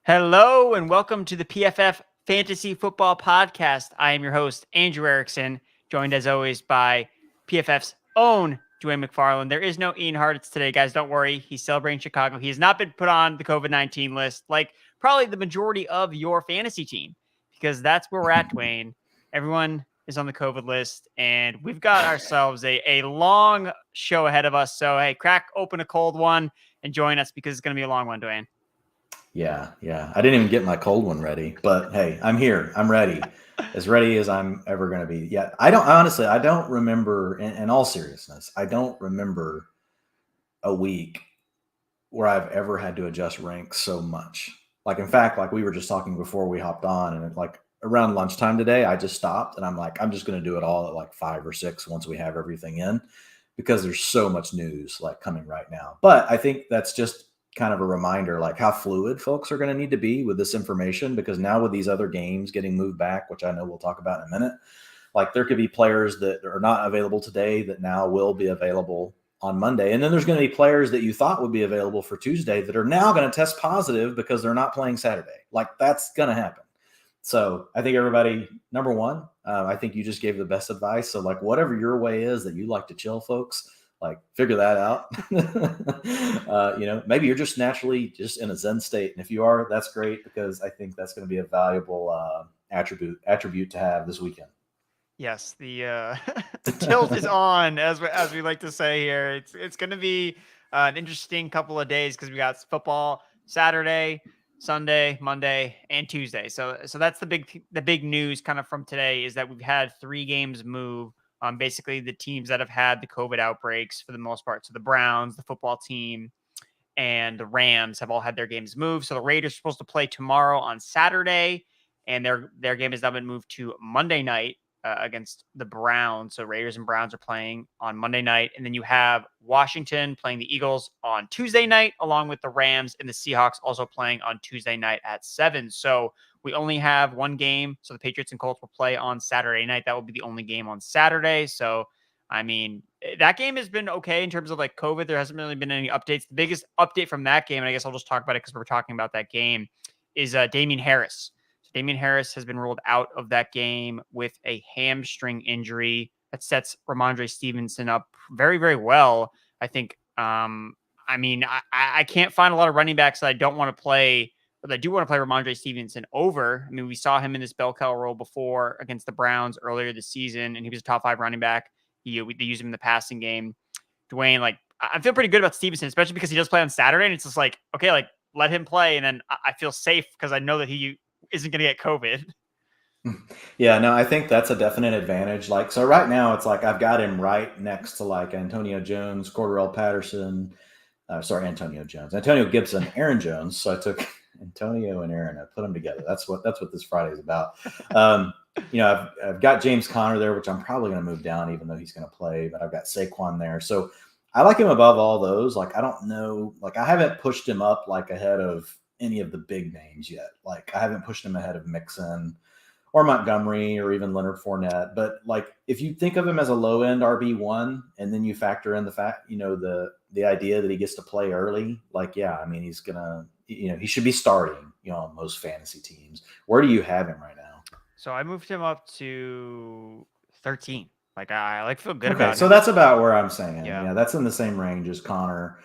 Hello and welcome to the PFF Fantasy Football Podcast. I am your host, Andrew Erickson, joined as always by PFF's own Dwain McFarland. There is no Ian Hartitz today, guys. Don't worry. He's celebrating Chicago. He has not been put on the COVID-19 list like probably the majority of your fantasy team because that's where we're at, Dwain. Everyone is on the COVID list, and we've got ourselves a long show ahead of us. So, hey, crack open a cold one and join us because it's going to be a long one, Dwain. Yeah. I didn't even get my cold one ready, but hey, I'm here. I'm ready as I'm ever going to be. Yeah. I don't remember, in all seriousness, I don't remember a week where I've ever had to adjust ranks so much. Like, in fact, like we were just talking before we hopped on, and like around lunchtime today, I just stopped and I'm like, I'm just going to do it all at like 5 or 6 once we have everything in, because there's so much news like coming right now. But I think that's just kind of a reminder, like how fluid folks are going to need to be with this information, because now with these other games getting moved back, which I know we'll talk about in a minute, like there could be players that are not available today that now will be available on Monday. And then there's going to be players that you thought would be available for Tuesday that are now going to test positive because they're not playing Saturday. Like that's going to happen. So I think everybody, number one, I think you just gave the best advice. So like whatever your way is that you like to chill, folks, like figure that out. Maybe you're just naturally just in a Zen state. And if you are, that's great, because I think that's going to be a valuable attribute to have this weekend. Yes, the the tilt is on, as we like to say here. It's going to be an interesting couple of days because we got football Saturday, Sunday, Monday, and Tuesday. So that's the big news kind of from today, is that we've had 3 games move. Basically the teams that have had the COVID outbreaks for the most part. So the Browns, the football team, and the Rams have all had their games moved. So the Raiders are supposed to play tomorrow on Saturday, and their game has now been moved to Monday night against the Browns. So Raiders and Browns are playing on Monday night, and then you have Washington playing the Eagles on Tuesday night, along with the Rams and the Seahawks also playing on Tuesday night at 7. So we only have one game. So the Patriots and Colts will play on Saturday night. That will be the only game on Saturday. So I mean, that game has been okay in terms of like COVID. There hasn't really been any updates. The biggest update from that game, and I guess I'll just talk about it because we're talking about that game, is Damian Harris. So Damian Harris has been ruled out of that game with a hamstring injury that sets Ramondre Stevenson up very, very well. I think. I can't find a lot of running backs that I don't want to play, but I do want to play Ramondre Stevenson over. I mean, we saw him in this bell cow role before against the Browns earlier this season, and he was a top 5 running back. They use him in the passing game. Dwayne, like, I feel pretty good about Stevenson, especially because he does play on Saturday, and it's just like, okay, like, let him play, and then I feel safe because I know that he isn't going to get COVID. Yeah, no, I think that's a definite advantage. Like, so right now it's like I've got him right next to like Antonio Jones, Cordarrelle Patterson, Antonio Gibson, Aaron Jones. So I took Antonio and Aaron, I put them together. That's what this Friday is about. I've got James Conner there, which I'm probably going to move down, even though he's going to play, but I've got Saquon there. So I like him above all those. Like, I don't know, like I haven't pushed him up like ahead of any of the big names yet. Like I haven't pushed him ahead of Mixon or Montgomery or even Leonard Fournette. But like, if you think of him as a low end RB1, and then you factor in the fact, the idea that he gets to play early, like, yeah, I mean, he's gonna, he should be starting, on most fantasy teams. Where do you have him right now? So I moved him up to 13. Like, I like feel good Okay, about so him. that's about where I'm saying. Yeah. Yeah, that's in the same range as Connor.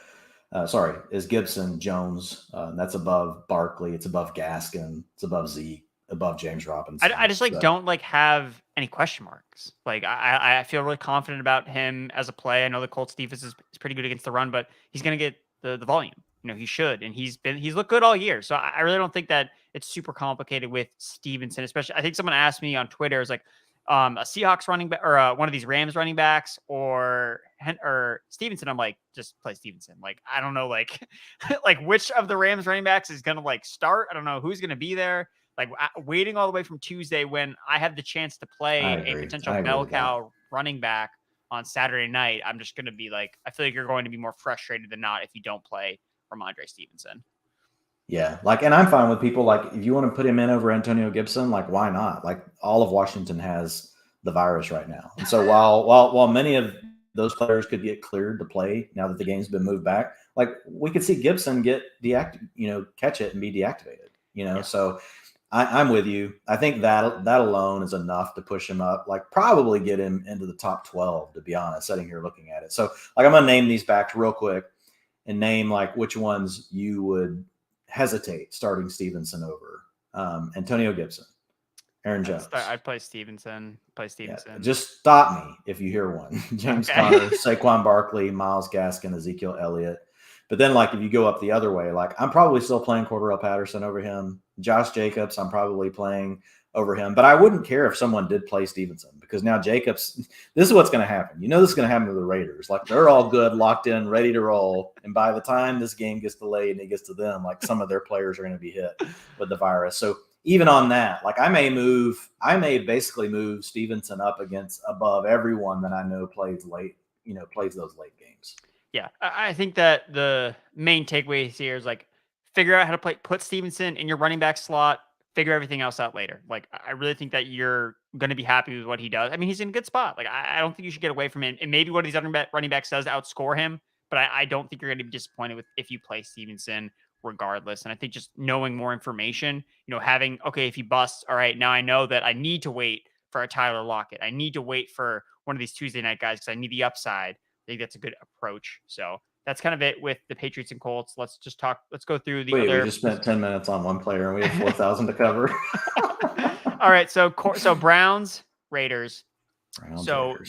Is Gibson, Jones. That's above Barkley. It's above Gaskin. It's above Zeke. Above James Robinson. I just don't like have any question marks. Like I feel really confident about him as a play. I know the Colts defense is pretty good against the run, but he's going to get the volume. He should, and he's looked good all year. So I really don't think that it's super complicated with Stevenson. Especially, I think someone asked me on Twitter, is like a Seahawks running back or one of these Rams running backs or Stevenson. I'm like, just play Stevenson. Like I don't know, like like which of the Rams running backs is going to like start. I don't know who's going to be there. Like waiting all the way from Tuesday when I have the chance to play a potential bell cow running back on Saturday night, I'm just going to be like, I feel like you're going to be more frustrated than not if you don't play Ramondre Stevenson. Yeah, like, and I'm fine with people, like, if you want to put him in over Antonio Gibson, like, why not? Like, all of Washington has the virus right now. And so while many of those players could get cleared to play now that the game's been moved back, like, we could see Gibson get catch it and be deactivated. So I'm with you. I think that alone is enough to push him up, like probably get him into the top 12, to be honest, sitting here looking at it. So like I'm going to name these back real quick and name like which ones you would hesitate starting Stevenson over. Antonio Gibson, Aaron Jones. I'd play Stevenson. Yeah, just stop me if you hear one. James Conner, Saquon Barkley, Myles Gaskin, Ezekiel Elliott. But then, like, if you go up the other way, like, I'm probably still playing Cordarrelle Patterson over him. Josh Jacobs, I'm probably playing over him. But I wouldn't care if someone did play Stevenson, because now Jacobs, this is what's going to happen. This is going to happen to the Raiders. Like, they're all good, locked in, ready to roll. And by the time this game gets delayed and it gets to them, like, some of their players are going to be hit with the virus. So even on that, like, I may basically move Stevenson up above everyone that I know plays those late games. Yeah, I think that the main takeaways here is like figure out how to put Stevenson in your running back slot, figure everything else out later. Like, I really think that you're going to be happy with what he does. I mean, he's in a good spot. Like, I don't think you should get away from him. And maybe one of these other running backs does outscore him, but I don't think you're going to be disappointed with if you play Stevenson regardless. And I think just knowing more information, having, okay, if he busts, all right, now I know that I need to wait for a Tyler Lockett. I need to wait for one of these Tuesday night guys because I need the upside. I think that's a good approach. So that's kind of it with the Patriots and Colts. Let's go through the other. We just spent 10 minutes on one player and we have 4,000 to cover. All right. So Browns, Raiders.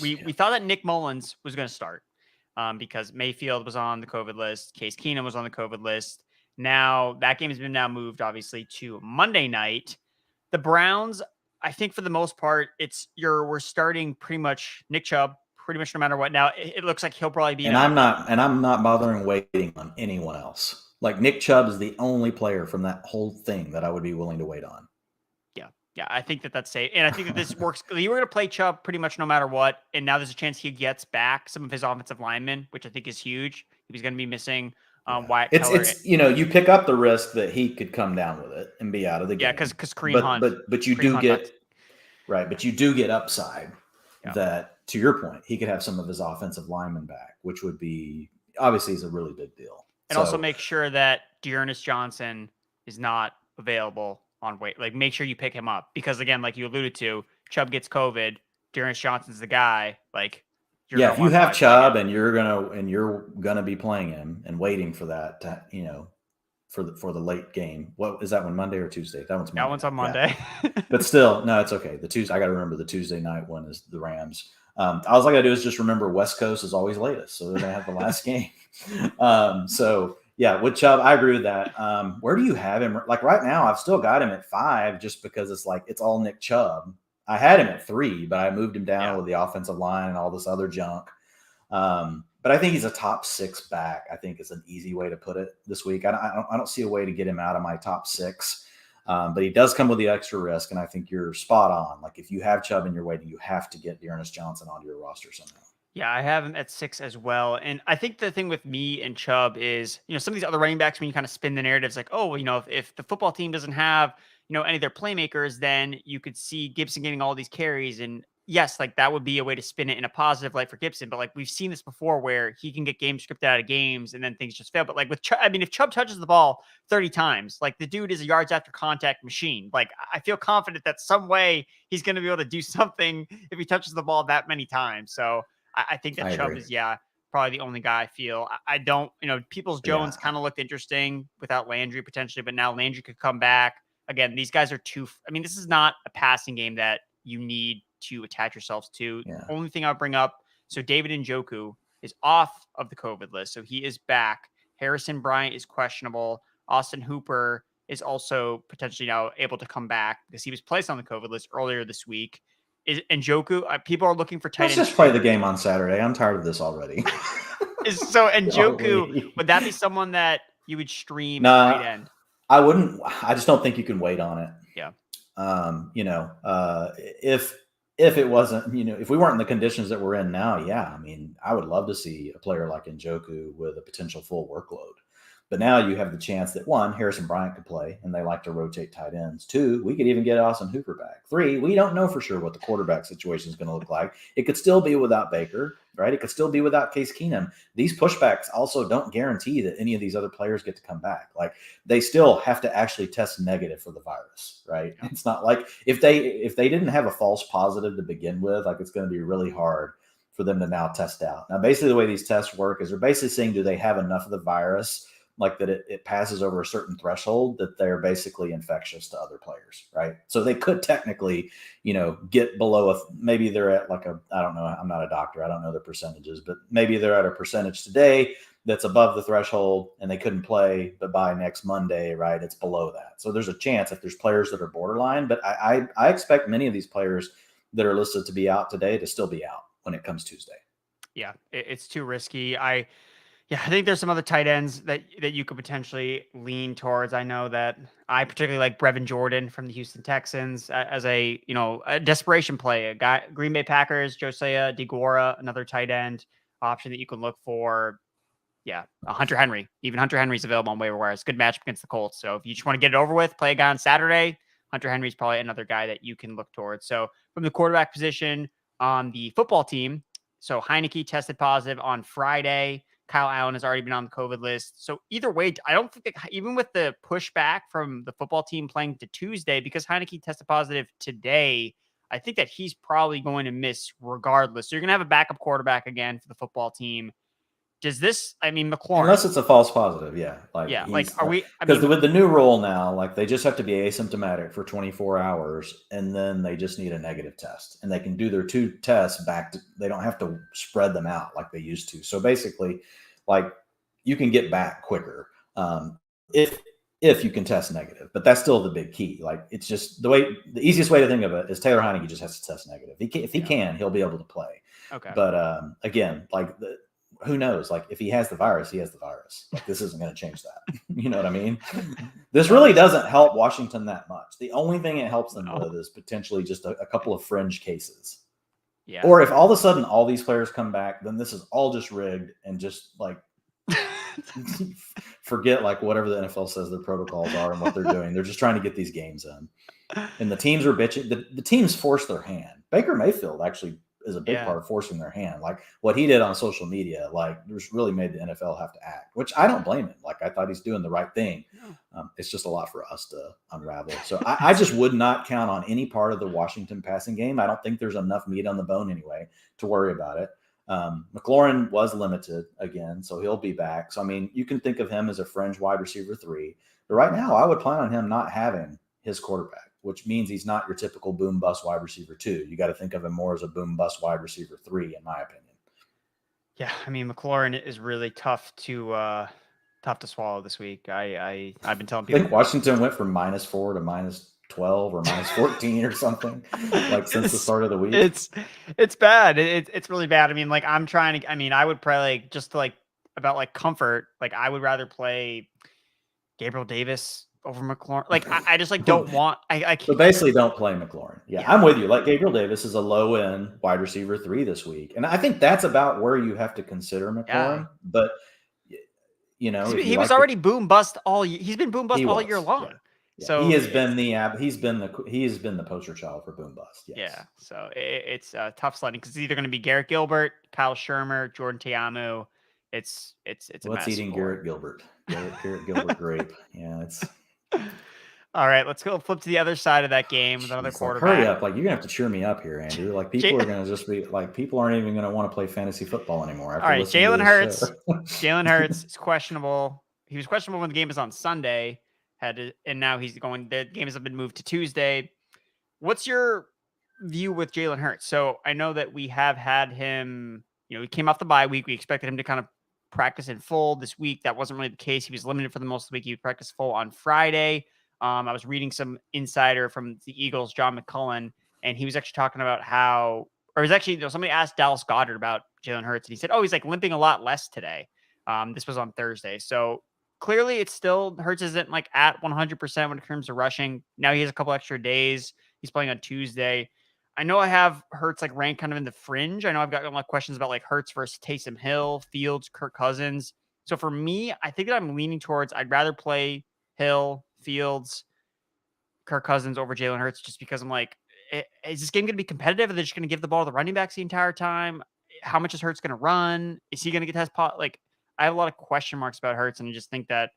We thought that Nick Mullins was going to start because Mayfield was on the COVID list. Case Keenum was on the COVID list. Now that game has been moved obviously to Monday night. The Browns, I think for the most part, we're starting pretty much Nick Chubb. Pretty much no matter what. Now it looks like he'll probably be. I'm not bothering waiting on anyone else. Like Nick Chubb is the only player from that whole thing that I would be willing to wait on. Yeah. I think that's safe, and I think that this works. You were going to play Chubb pretty much no matter what, and now there's a chance he gets back some of his offensive linemen, which I think is huge. He was going to be missing Wyatt Keller. It's you pick up the risk that he could come down with it and be out of the game. Yeah, because Kareem Hunt. But you do get right. But you do get upside that. To your point, he could have some of his offensive linemen back, which would be obviously is a really big deal. And also make sure that Dearness Johnson is not available on wait. Like make sure you pick him up because again, like you alluded to, Chubb gets COVID. Dearness Johnson's the guy. Like if you have Chubb and you're gonna be playing him and waiting for that, for the late game. What is that one? Monday or Tuesday? That one's Monday. That one's on Monday. Yeah. But still, no, it's okay. I got to remember the Tuesday night one is the Rams. All I got to do is just remember West Coast is always latest, so they're going to have the last game. So, yeah, with Chubb, I agree with that. Where do you have him? Like right now, I've still got him at 5 just because it's like it's all Nick Chubb. I had him at 3, but I moved him down with the offensive line and all this other junk. But I think he's a top 6 back, I think is an easy way to put it this week. I don't see a way to get him out of my top 6. But he does come with the extra risk, and I think you're spot on. Like if you have Chubb and you're waiting, you have to get Dearness Johnson onto your roster somehow. Yeah, I have him at 6 as well. And I think the thing with me and Chubb is, some of these other running backs, when you kind of spin the narratives like, oh, if the football team doesn't have, any of their playmakers, then you could see Gibson getting all these carries. And yes, like that would be a way to spin it in a positive light for Gibson. But like we've seen this before where he can get games scripted out of games and then things just fail. But like with Chubb, if Chubb touches the ball 30 times, like the dude is a yards after contact machine. Like I feel confident that some way he's going to be able to do something if he touches the ball that many times. So I think that Chubb is, probably the only guy I feel. I don't, Peoples-Jones kind of looked interesting without Landry potentially, but now Landry could come back. Again, these guys are this is not a passing game that you need to attach yourselves to. Yeah. Only thing I'll bring up, so David Njoku is off of the COVID list, so he is back. Harrison Bryant is questionable. Austin Hooper is also potentially now able to come back because he was placed on the COVID list earlier this week. Is Njoku, people are looking for tight ends. Let's just play the game on Saturday. I'm tired of this already. So Njoku, would that be someone that you would stream tight end? I wouldn't. I just don't think you can wait on it. Yeah. If it wasn't, if we weren't in the conditions that we're in now, I would love to see a player like Njoku with a potential full workload. But now you have the chance that 1, Harrison Bryant could play, and they like to rotate tight ends. 2, we could even get Austin Hooper back. 3, we don't know for sure what the quarterback situation is going to look like. It could still be without Baker. right? It could still be without Case Keenum. These pushbacks also don't guarantee that any of these other players get to come back. Like they still have to actually test negative for the virus, right? Yeah. It's not like if they didn't have a false positive to begin with, like it's going to be really hard for them to now test out. Now, basically the way these tests work is they're basically saying, do they have enough of the virus, like that it passes over a certain threshold that they're basically infectious to other players, right? So they could technically, get below maybe they're at like I don't know, I'm not a doctor, I don't know the percentages, but maybe they're at a percentage today that's above the threshold and they couldn't play, but by next Monday, right, it's below that. So there's a chance if there's players that are borderline, but I expect many of these players that are listed to be out today to still be out when it comes Tuesday. Yeah, it's too risky. I think there's some other tight ends that you could potentially lean towards. I know that I particularly like Brevin Jordan from the Houston Texans as a desperation play. A guy, Green Bay Packers, Josiah DeGuara, another tight end option that you can look for. Yeah, Hunter Henry. Even Hunter Henry's available on waiver wire. It's a good matchup against the Colts. So if you just want to get it over with, play a guy on Saturday, Hunter Henry's probably another guy that you can look towards. So from the quarterback position on the football team, so Heineke tested positive on Friday. Kyle Allen has already been on the COVID list. So either way, I don't think that even with the pushback from the football team playing to Tuesday, because Heineke tested positive today, I think that he's probably going to miss regardless. So you're going to have a backup quarterback again for the football team. Does this, McLaurin. Unless it's a false positive, yeah. Are we? Because with the new rule now, like they just have to be asymptomatic for 24 hours and then they just need a negative test. And they can do their 2 tests they don't have to spread them out like they used to. So basically, like you can get back quicker if you can test negative. But that's still the big key. Like it's just the easiest way to think of it is Taylor Heineke just has to test negative. If he can, he'll be able to play. Okay. But again, like who knows? Like if he has the virus, he has the virus. Like this isn't going to change that. You know what I mean? This really doesn't help Washington that much. The only thing it helps them with is potentially just a couple of fringe cases. Yeah. Or if all of a sudden all these players come back, then this is all just rigged and just like forget like whatever the NFL says their protocols are and what they're doing. They're just trying to get these games in. And the teams are bitching. The teams force their hand. Baker Mayfield actually is a big part of forcing their hand. Like what he did on social media, like just really made the NFL have to act, which I don't blame him. Like I thought he's doing the right thing. It's just a lot for us to unravel. So I just would not count on any part of the Washington passing game. I don't think there's enough meat on the bone anyway to worry about it. McLaurin was limited again, so he'll be back. So, you can think of him as a fringe wide receiver 3, but right now I would plan on him not having his quarterback, which means he's not your typical boom bust wide receiver 2. You got to think of him more as a boom bust wide receiver 3, in my opinion. Yeah, McLaurin is really tough to swallow this week. I've been telling people. I think Washington went from -4 to -12 or -14 or something like since the start of the week. It's bad. It's really bad. I'm trying to. I would probably just to about comfort. I would rather play Gabriel Davis over McLaurin. I just don't want. I can't. So basically, don't play McLaurin. Yeah, I'm with you. Like Gabriel Davis is a low end wide receiver 3 this week, and I think that's about where you have to consider McLaurin. Yeah. But he was already boom bust all. He's been boom bust all year long. Yeah. Yeah. So he has been the poster child for boom bust. Yes. Yeah. So it's tough sledding because it's either going to be Garrett Gilbert, Kyle Shermer, Jordan Ta'amu. It's what's eating Garrett Gilbert? Garrett Gilbert grape. Yeah, it's. All right, let's go flip to the other side of that game with another quarterback. Hurry up! You're gonna have to cheer me up here, Andrew. People are gonna just be people aren't even gonna want to play fantasy football anymore. All right, Jalen Hurts. Jalen Hurts is questionable. He was questionable when the game was on Sunday. And now he's going. The games have been moved to Tuesday. What's your view with Jalen Hurts? So I know that we have had him. He came off the bye week. We expected him to kind of practice in full this week. That wasn't really the case. He was limited for the most of the week. He practiced full on Friday. I was reading some insider from the Eagles, John McCullen, and he was actually talking about somebody asked Dallas Goedert about Jalen Hurts, and he said, he's limping a lot less today. This was on Thursday. So clearly it's still Hurts isn't at 100% when it comes to rushing. Now he has a couple extra days. He's playing on Tuesday. I know I have Hurts ranked kind of in the fringe. I know I've got a lot of questions about Hurts versus Taysom Hill, Fields, Kirk Cousins. So for me, I think that I'm leaning towards I'd rather play Hill, Fields, Kirk Cousins over Jalen Hurts just because I'm is this game going to be competitive? Are they just going to give the ball to the running backs the entire time? how much is Hurts going to run? Is he going to get test pot? Like, I have a lot of question marks about Hurts, and I just think that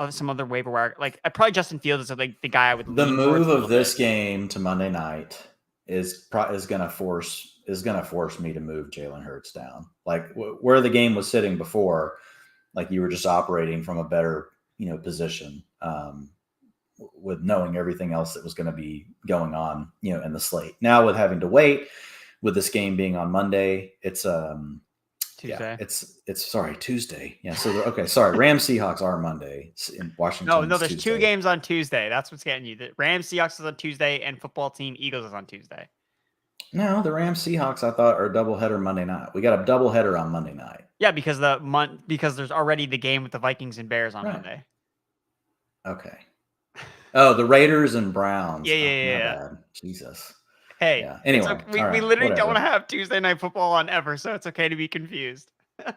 some other waiver wire, like probably Justin Fields is like the guy I would The lean towards move of this game to Monday night is going to force me to move Jalen Hurts down. Like where the game was sitting before, like you were just operating from a better, position, with knowing everything else that was going to be going on, in the slate. Now with having to wait, with this game being on Monday, it's Tuesday. Yeah, it's Tuesday. Yeah. So Rams Seahawks are Monday in Washington. No, there's Tuesday. 2 games on Tuesday. That's what's getting you. The Rams Seahawks is on Tuesday, and football team Eagles is on Tuesday. No, the Rams Seahawks I thought are a doubleheader Monday night. We got a doubleheader on Monday night. Yeah, because there's already the game with the Vikings and Bears on Monday. Okay. Oh, the Raiders and Browns. Yeah. Bad. Jesus. Hey, yeah. Anyway, we literally don't want to have Tuesday night football on ever, so it's okay to be confused.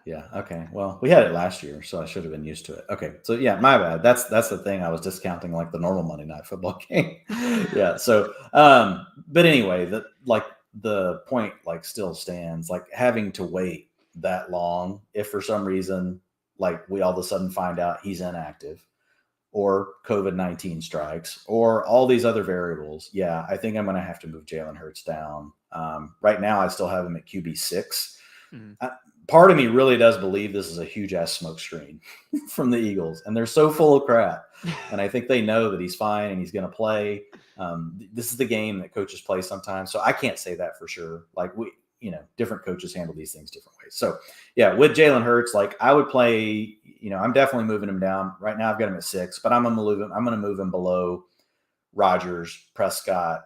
Yeah. Okay. Well, we had it last year, so I should have been used to it. Okay. So yeah, my bad. That's the thing. I was discounting like the normal Monday night football game. Yeah. So, but anyway, the point like still stands. Like having to wait that long, if for some reason like we all of a sudden find out he's inactive, or COVID-19 strikes, or all these other variables, yeah, I think I'm going to have to move Jalen Hurts down. Right now, I still have him at QB6. Mm-hmm. Part of me really does believe this is a huge-ass smoke screen from the Eagles, and they're so full of crap. And I think they know that he's fine and he's going to play. This is the game that coaches play sometimes, so I can't say that for sure. Like different coaches handle these things different ways. So, yeah, with Jalen Hurts, like I would play – I'm definitely moving him down. Right now I've got him at 6, but I'm going to move him below Rodgers, Prescott.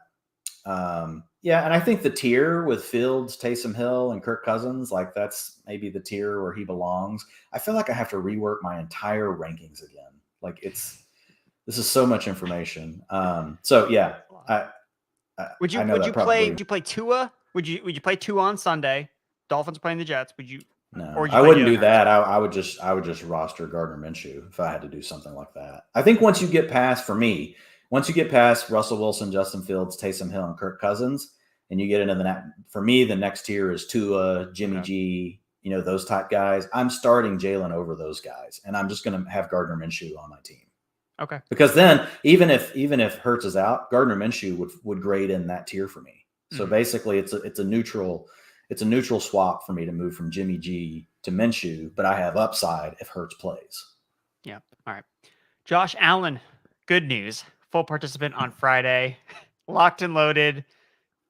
And I think the tier with Fields, Taysom Hill, and Kirk Cousins, like that's maybe the tier where he belongs. I feel like I have to rework my entire rankings again. Like this is so much information. So yeah, would you play Tua? Would you play Tua on Sunday? Dolphins playing the Jets. Would you? No, I wouldn't do that. I would just roster Gardner Minshew if I had to do something like that. I think once you get past Russell Wilson, Justin Fields, Taysom Hill, and Kirk Cousins, and you get into the next tier is Tua, Jimmy G, those type guys. I'm starting Jalen over those guys, and I'm just going to have Gardner Minshew on my team. Okay. Because then even if Hurts is out, Gardner Minshew would grade in that tier for me. So basically, it's a neutral swap for me to move from Jimmy G to Minshew, but I have upside if Hurts plays. Yeah. All right. Josh Allen, good news. Full participant on Friday. Locked and loaded.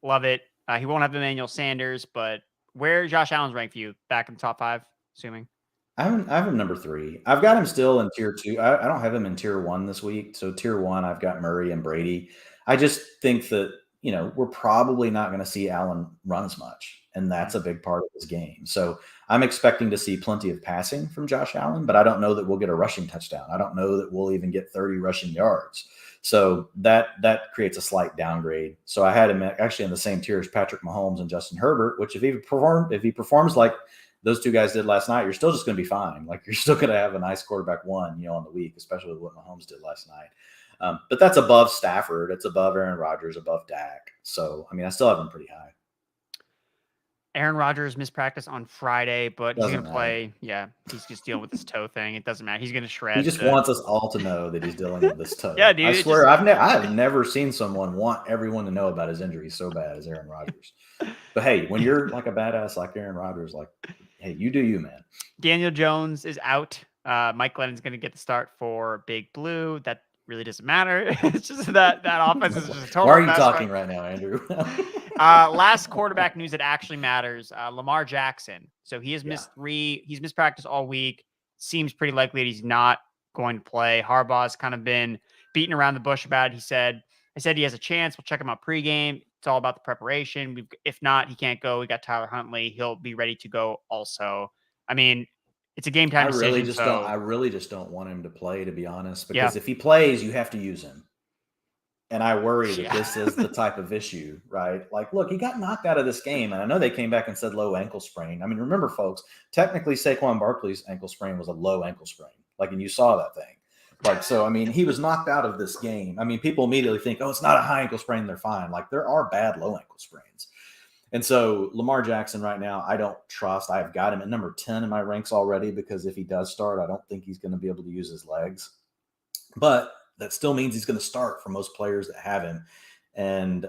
Love it. He won't have Emmanuel Sanders, but where Josh Allen's ranked for you? Back in the top 5, assuming? I have him number 3. I've got him still in tier 2. I don't have him in tier 1 this week. So tier 1, I've got Murray and Brady. I just think that, we're probably not going to see Allen run as much. And that's a big part of his game. So I'm expecting to see plenty of passing from Josh Allen, but I don't know that we'll get a rushing touchdown. I don't know that we'll even get 30 rushing yards. So that creates a slight downgrade. So I had him actually in the same tier as Patrick Mahomes and Justin Herbert, which if he performs like those two guys did last night, you're still just going to be fine. Like you're still going to have a nice quarterback 1, on the week, especially with what Mahomes did last night. But that's above Stafford. It's above Aaron Rodgers, above Dak. So, I still have him pretty high. Aaron Rodgers missed practice on Friday, but he's going to play. Yeah, he's just dealing with this toe thing. It doesn't matter. He's going to shred. He just wants us all to know that he's dealing with this toe. Yeah, dude. I swear, I've never seen someone want everyone to know about his injury so bad as Aaron Rodgers. But hey, when you're like a badass like Aaron Rodgers, like, hey, you do you, man. Daniel Jones is out. Mike Glennon's going to get the start for Big Blue. That really doesn't matter. It's just that offense is just a total. Why are you talking right now, Andrew? Last quarterback news that actually matters. Lamar Jackson. So he has missed 3. He's missed practice all week. Seems pretty likely that he's not going to play. Harbaugh's kind of been beating around the bush about it. I said he has a chance. We'll check him out pregame. It's all about the preparation. If not, he can't go. We got Tyler Huntley. He'll be ready to go also. It's a game time decision. I really just don't want him to play, to be honest, because if he plays, you have to use him. And I worry that this is the type of issue, right? Like, look, he got knocked out of this game, and I know they came back and said low ankle sprain. Remember, folks, technically Saquon Barkley's ankle sprain was a low ankle sprain. Like, and you saw that thing. Like, so, he was knocked out of this game. People immediately think, oh, it's not a high ankle sprain, they're fine. Like, there are bad low ankle sprains. And so Lamar Jackson right now, I don't trust. I've got him at number 10 in my ranks already because if he does start, I don't think he's going to be able to use his legs. But that still means he's going to start for most players that have him. And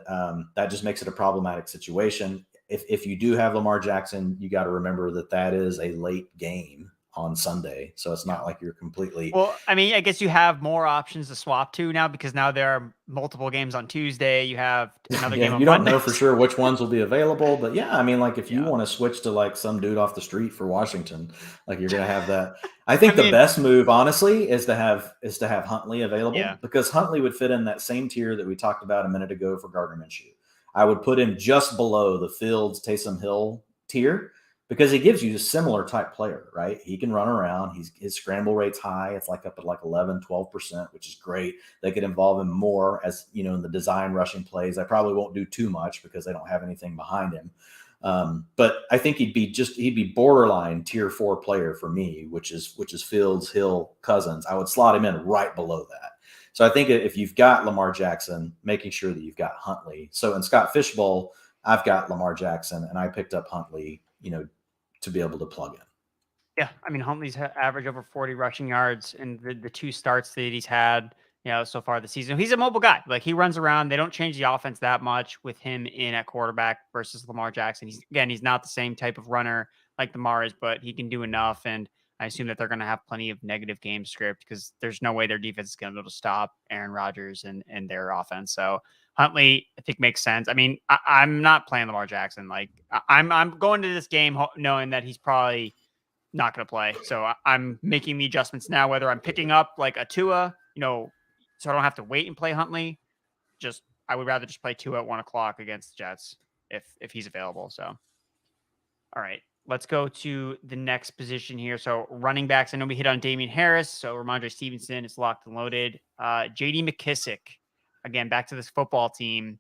that just makes it a problematic situation. If you do have Lamar Jackson, you got to remember that is a late game on Sunday. So it's not like you're completely. Well, I mean, I guess you have more options to swap to now because now there are multiple games on Tuesday. You have another game on you Monday. Don't know for sure which ones will be available, but yeah, I mean, like if you want to switch to like some dude off the street for Washington, like you're going to have that. I think the best move, honestly, is to have Huntley available because Huntley would fit in that same tier that we talked about a minute ago for Gardner Minshew. I would put him just below the Fields, Taysom Hill tier because he gives you a similar type player, right? He can run around. His scramble rate's high. It's like up at like 11, 12%, which is great. They could involve him more as, in the design rushing plays. I probably won't do too much because they don't have anything behind him. But I think he'd be borderline tier 4 player for me, which is Fields, Hill, Cousins. I would slot him in right below that. So I think if you've got Lamar Jackson, making sure that you've got Huntley. So in Scott Fishbowl, I've got Lamar Jackson and I picked up Huntley, to be able to plug in. Yeah. I mean, Huntley's average over 40 rushing yards in the 2 starts that he's had, so far this season. He's a mobile guy. Like he runs around. They don't change the offense that much with him in at quarterback versus Lamar Jackson. He's not the same type of runner like Lamar is, but he can do enough. And I assume that they're going to have plenty of negative game script because there's no way their defense is going to be able to stop Aaron Rodgers and their offense. So Huntley, I think, makes sense. I mean, I'm not playing Lamar Jackson. Like I'm going to this game knowing that he's probably not going to play. So I'm making the adjustments now, whether I'm picking up like a Tua, so I don't have to wait and play Huntley. I would rather just play Tua at 1:00 against the Jets if he's available. So, all right, let's go to the next position here. So running backs, I know we hit on Damian Harris. So Ramondre Stevenson is locked and loaded. J.D. McKissick, again, back to this football team.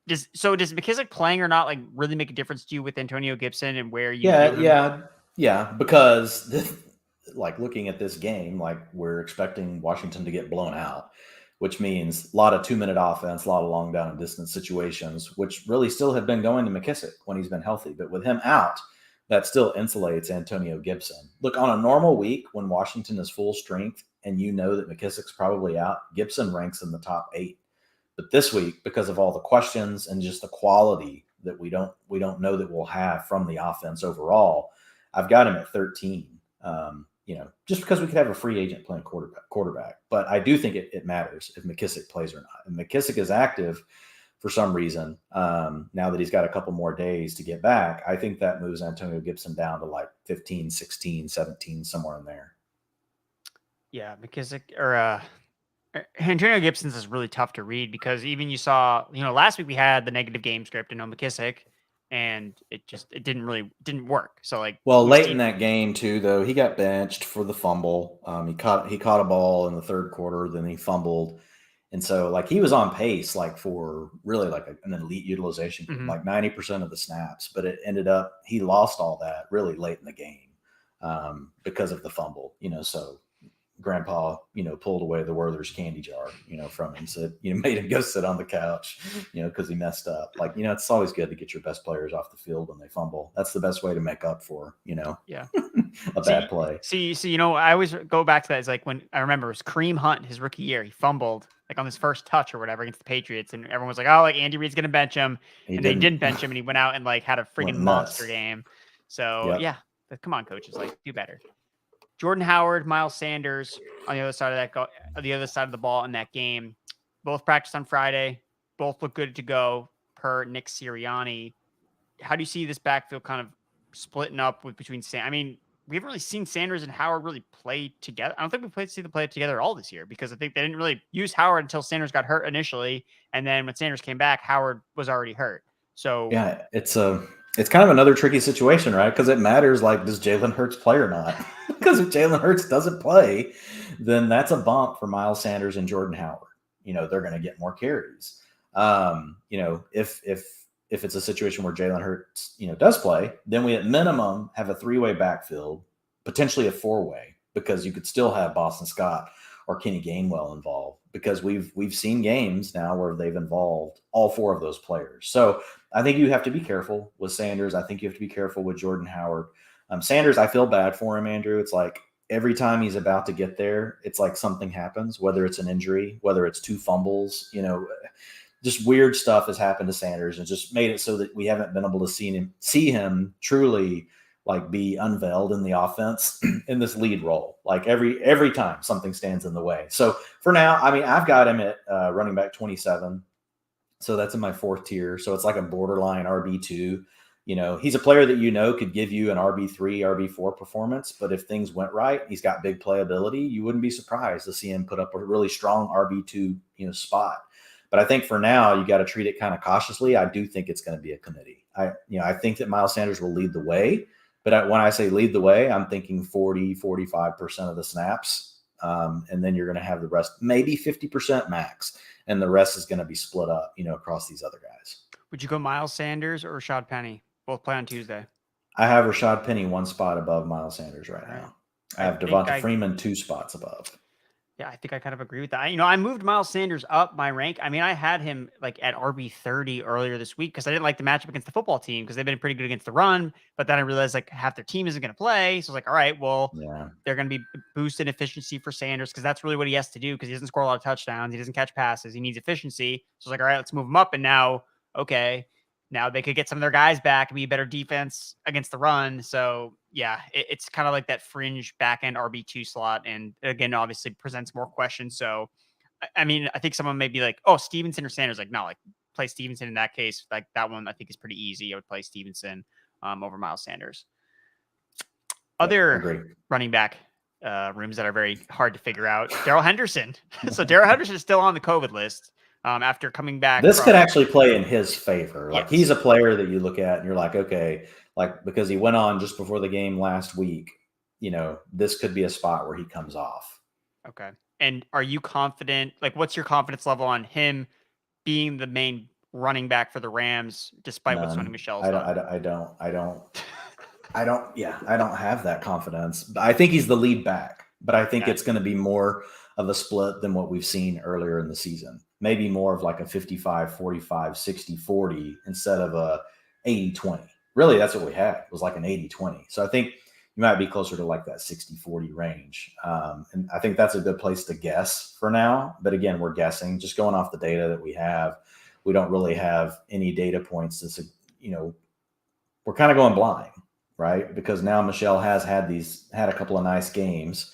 Does McKissick playing or not like really make a difference to you with Antonio Gibson and where you? Yeah, because like looking at this game, like we're expecting Washington to get blown out, which means a lot of 2-minute offense, a lot of long down and distance situations, which really still have been going to McKissick when he's been healthy. But with him out, that still insulates Antonio Gibson. Look, on a normal week when Washington is full strength and that McKissick's probably out, Gibson ranks in the top 8. But this week, because of all the questions and just the quality that we don't know that we'll have from the offense overall, I've got him at 13. Just because we could have a free agent playing quarterback. But I do think it matters if McKissick plays or not. And McKissick is active for some reason. Now that he's got a couple more days to get back, I think that moves Antonio Gibson down to like 15, 16, 17, somewhere in there. Yeah, McKissick or Antonio Gibson's is really tough to read because even you saw, last week we had the negative game script and no McKissick, and it didn't work. So late in that game too, though, he got benched for the fumble. He caught a ball in the third quarter, then he fumbled. And so he was on pace for really an elite utilization, 90% of the snaps, but it ended up, he lost all that really late in the game because of the fumble, so Grandpa, pulled away the Werther's candy jar, from him, said, made him go sit on the couch, because he messed up. It's always good to get your best players off the field when they fumble. That's the best way to make up for, a bad play. I always go back to that. It's like when I remember it was Kareem Hunt, his rookie year, he fumbled on his first touch or whatever against the Patriots. And everyone was like, oh, Andy Reid's going to bench him. And they didn't bench him. And he went out and had a freaking monster game. So come on, coaches, do better. Jordan Howard, Miles Sanders on the other side of the ball in that game. Both practiced on Friday. Both look good to go per Nick Sirianni. How do you see this backfield kind of splitting up between Sanders? I mean, we haven't really seen Sanders and Howard really play together. I don't think we see them play together all this year because I think they didn't really use Howard until Sanders got hurt initially. And then when Sanders came back, Howard was already hurt. So yeah, it's kind of another tricky situation, right? Because it matters, does Jalen Hurts play or not? Because if Jalen Hurts doesn't play, then that's a bump for Miles Sanders and Jordan Howard. They're going to get more carries. If it's a situation where Jalen Hurts, does play, then we at minimum have a 3-way backfield, potentially a 4-way, because you could still have Boston Scott or Kenny Gainwell involved. because we've seen games now where they've involved all 4 of those players. So I think you have to be careful with Sanders. I think you have to be careful with Jordan Howard. Sanders, I feel bad for him, Andrew. It's like every time he's about to get there, it's like something happens, whether it's an injury, whether it's 2 fumbles, just weird stuff has happened to Sanders and just made it so that we haven't been able to see him truly like be unveiled in the offense in this lead role. Like every time something stands in the way. So for now, I mean, I've got him at running back 27. So that's in my 4th tier. So it's like a borderline RB2. He's a player that could give you an RB3, RB4 performance. But if things went right, he's got big playability. You wouldn't be surprised to see him put up a really strong RB2, spot. But I think for now, you got to treat it kind of cautiously. I do think it's going to be a committee. I think that Miles Sanders will lead the way. But when I say lead the way, I'm thinking 40, 45% of the snaps. And then you're going to have the rest, maybe 50% max. And the rest is going to be split up, across these other guys. Would you go Miles Sanders or Rashad Penny? Both play on Tuesday. I have Rashad Penny 1 spot above Miles Sanders right now. I have Devonta Freeman 2 spots above. Yeah, I think I kind of agree with that. I moved Miles Sanders up my rank. I mean, I had him like at RB 30 earlier this week because I didn't like the matchup against the football team because they've been pretty good against the run. But then I realized like half their team isn't going to play. So I was like, all right, well, they're going to be boosting efficiency for Sanders because that's really what he has to do because he doesn't score a lot of touchdowns. He doesn't catch passes. He needs efficiency. So I was like, all right, let's move him up. And now, okay, now they could get some of their guys back and be a better defense against the run. So yeah, it's kind of like that fringe back end RB2 slot. And again, obviously presents more questions. So, I mean, I think someone may be like, oh, Stevenson or Sanders. Like, no, like play Stevenson in that case. Like that one I think is pretty easy. I would play Stevenson over Miles Sanders. Other running back rooms that are very hard to figure out. Darrell Henderson. So Darrell Henderson is still on the COVID list. After coming back. This could actually play in his favor. Like he's a player that you look at and you're like, okay, like because he went on just before the game last week, this could be a spot where he comes off. Okay. And are you confident? Like, what's your confidence level on him being the main running back for the Rams, despite what Sony Michel's done? I don't have that confidence. I think he's the lead back, but I think it's going to be more of a split than what we've seen earlier in the season. Maybe more of like a 55, 45, 60, 40 instead of a 80, 20. Really, that's what we had. It was like an 80, 20. So I think you might be closer to like that 60, 40 range. And I think that's a good place to guess for now. But again, we're guessing, just going off the data that we have. We don't really have any data points to, we're kind of going blind, right? Because now Michel has had a couple of nice games,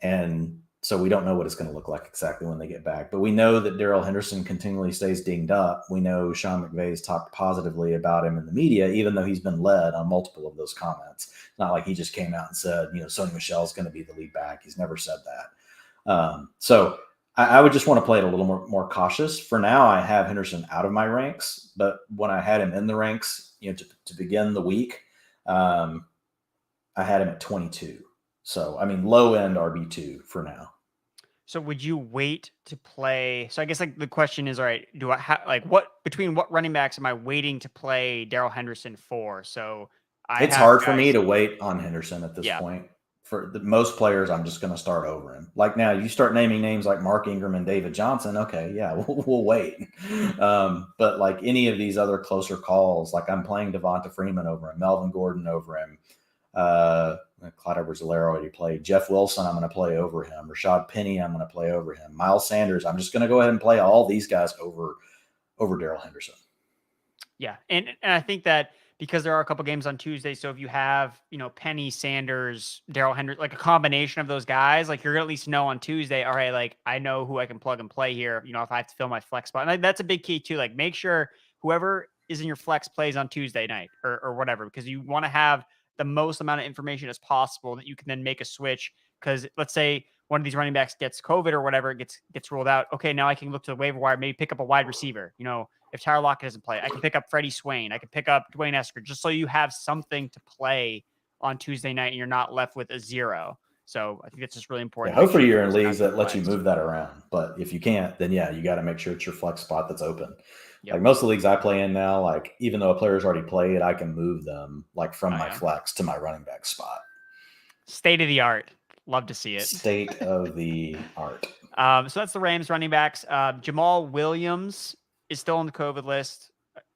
and so we don't know what it's going to look like exactly when they get back. But we know that Darrell Henderson continually stays dinged up. We know Sean McVay's talked positively about him in the media, even though he's been led on multiple of those comments. It's not like he just came out and said, Sony Michel's going to be the lead back. He's never said that. So I would just want to play it a little more cautious. For now, I have Henderson out of my ranks, but when I had him in the ranks, to begin the week, I had him at 22. So, I mean, low end RB2 for now. So would you wait to play? So I guess like the question is, all right, do I between what running backs am I waiting to play Darrell Henderson for? So it's hard for me to wait on Henderson at this point. For most players, I'm just going to start over him. Like now, you start naming names like Mark Ingram and David Johnson. Okay, yeah, we'll wait. But like any of these other closer calls, like I'm playing Devonta Freeman over him, Melvin Gordon over him, Clyde Edwards-Helaire already played. Jeff Wilson, I'm going to play over him. Rashad Penny, I'm going to play over him. Miles Sanders, I'm just going to go ahead and play all these guys over Darrell Henderson. Yeah, and I think that because there are a couple games on Tuesday, so if you have, Penny, Sanders, Darrell Henderson, like a combination of those guys, like you're going to at least know on Tuesday, all right, like I know who I can plug and play here, if I have to fill my flex spot. And that's a big key too. Like make sure whoever is in your flex plays on Tuesday night or whatever, because you want to have the most amount of information as possible that you can then make a switch. Because let's say one of these running backs gets COVID or whatever, gets ruled out. Okay, now I can look to the waiver wire, maybe pick up a wide receiver. If Tyler Lockett doesn't play, I can pick up Freddie Swain. I can pick up Dwain Eskridge, just so you have something to play on Tuesday night and you're not left with a zero. So I think that's just really important. Yeah, hopefully you're in leagues that let you move that around. But if you can't, then you got to make sure it's your flex spot that's open. Yep. Like most of the leagues I play in now, like even though a player's already played, I can move them like from my flex to my running back spot. State of the art. Love to see it. State of the art. So that's the Rams running backs. Jamal Williams is still on the COVID list.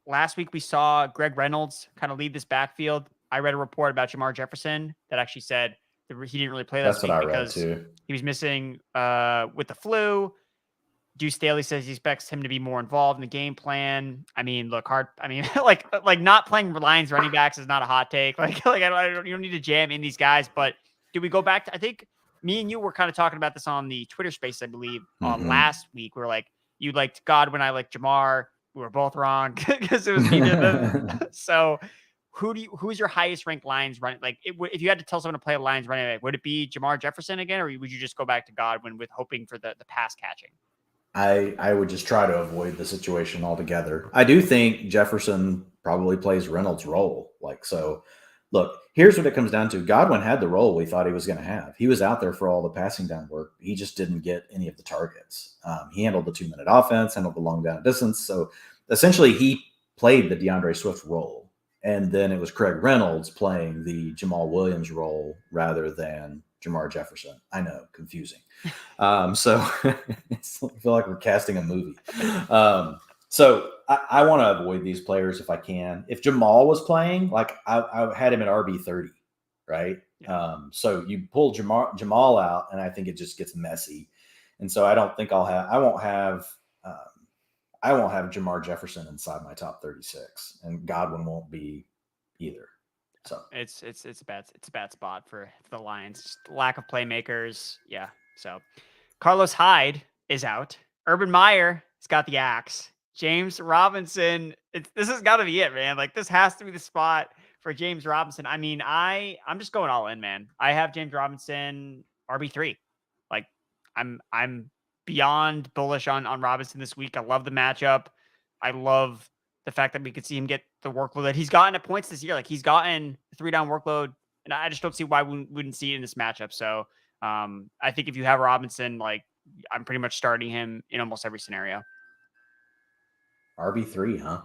Last week we saw Greg Reynolds kind of lead this backfield. I read a report about Jamar Jefferson that actually said that he didn't really play last That's what week I read because too. he was missing with the flu. Deuce Staley says he expects him to be more involved in the game plan. I mean, look, like not playing Lions running backs is not a hot take. You don't need to jam in these guys. But do we go back to? I think me and you were kind of talking about this on the Twitter Space, I believe, last week. We were like, you liked Godwin, I liked Jamar. We were both wrong because it was me to them. So, who's your highest ranked Lions running? Like, if you had to tell someone to play a Lions running back, would it be Jamar Jefferson again, or would you just go back to Godwin with hoping for the pass catching? I would just try to avoid the situation altogether. I do think Jefferson probably plays Reynolds' role. Look, here's what it comes down to. Godwin had the role we thought he was going to have. He was out there for all the passing down work. He just didn't get any of the targets. He handled the 2-minute offense, handled the long down distance. So essentially he played the DeAndre Swift role. And then it was Craig Reynolds playing the Jamal Williams role rather than Jamar Jefferson. I know, confusing. So I feel like we're casting a movie. So I want to avoid these players if I can. If Jamal was playing, like I had him at RB30, right? Yeah. So you pull Jamal out, and I think it just gets messy. And so I don't think I won't have Jamar Jefferson inside my top 36, and Godwin won't be either. So it's a bad spot for the Lions. Just lack of playmakers. Yeah. So Carlos Hyde is out. Urban Meyer has got the axe. James Robinson. This has got to be it, man. Like, this has to be the spot for James Robinson. I mean, I'm just going all in, man. I have James Robinson RB3. Like, I'm beyond bullish on Robinson this week. I love the matchup. I love the fact that we could see him get the workload that he's gotten at points this year. Like, he's gotten a 3-down workload, and I just don't see why we wouldn't see it in this matchup. So I think if you have Robinson, like, I'm pretty much starting him in almost every scenario. RB3, huh?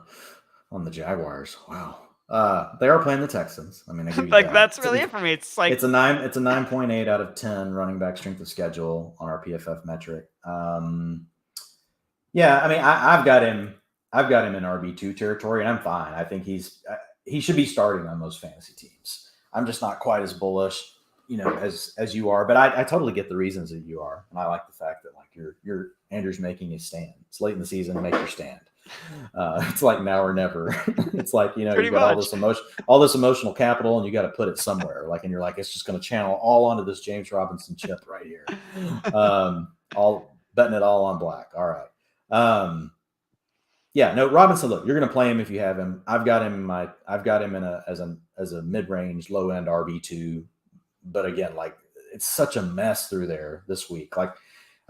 On the Jaguars. Wow. They are playing the Texans. I mean, I give you like that. That's really it for me. It's like it's a 9.8 out of 10 running back strength of schedule on our PFF metric. Yeah, I mean, I've got him in RB2 territory, and I'm fine. I think he should be starting on most fantasy teams. I'm just not quite as bullish, as you are, but I totally get the reasons that you are, and I like the fact that like you're Andrew's making his stand. It's late in the season, make your stand. It's like now or never. It's like, you've got all this emotional capital, and you got to put it somewhere. Like, and you're like, it's just going to channel all onto this James Robinson chip right here. All betting it all on black. All right. Yeah, no, Robinson. Look, you're going to play him if you have him. I've got him as a mid-range, low-end RB2. But again, like, it's such a mess through there this week. Like,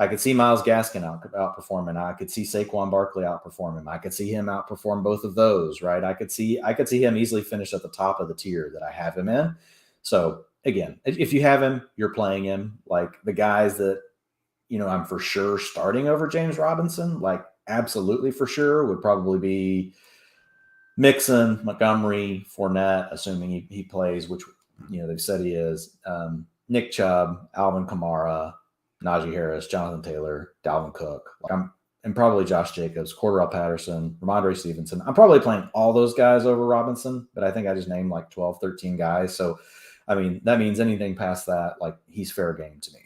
I could see Myles Gaskin outperform him. I could see Saquon Barkley outperform him. I could see him outperform both of those, right? I could see him easily finish at the top of the tier that I have him in. So again, if you have him, you're playing him. Like, the guys that, I'm for sure starting over James Robinson, like, absolutely for sure, would probably be Mixon, Montgomery, Fournette, assuming he plays, which, they've said he is, Nick Chubb, Alvin Kamara, Najee Harris, Jonathan Taylor, Dalvin Cook, and probably Josh Jacobs, Cordell Patterson, Ramondre Stevenson. I'm probably playing all those guys over Robinson, but I think I just named like 12, 13 guys. So, I mean, that means anything past that, like, he's fair game to me.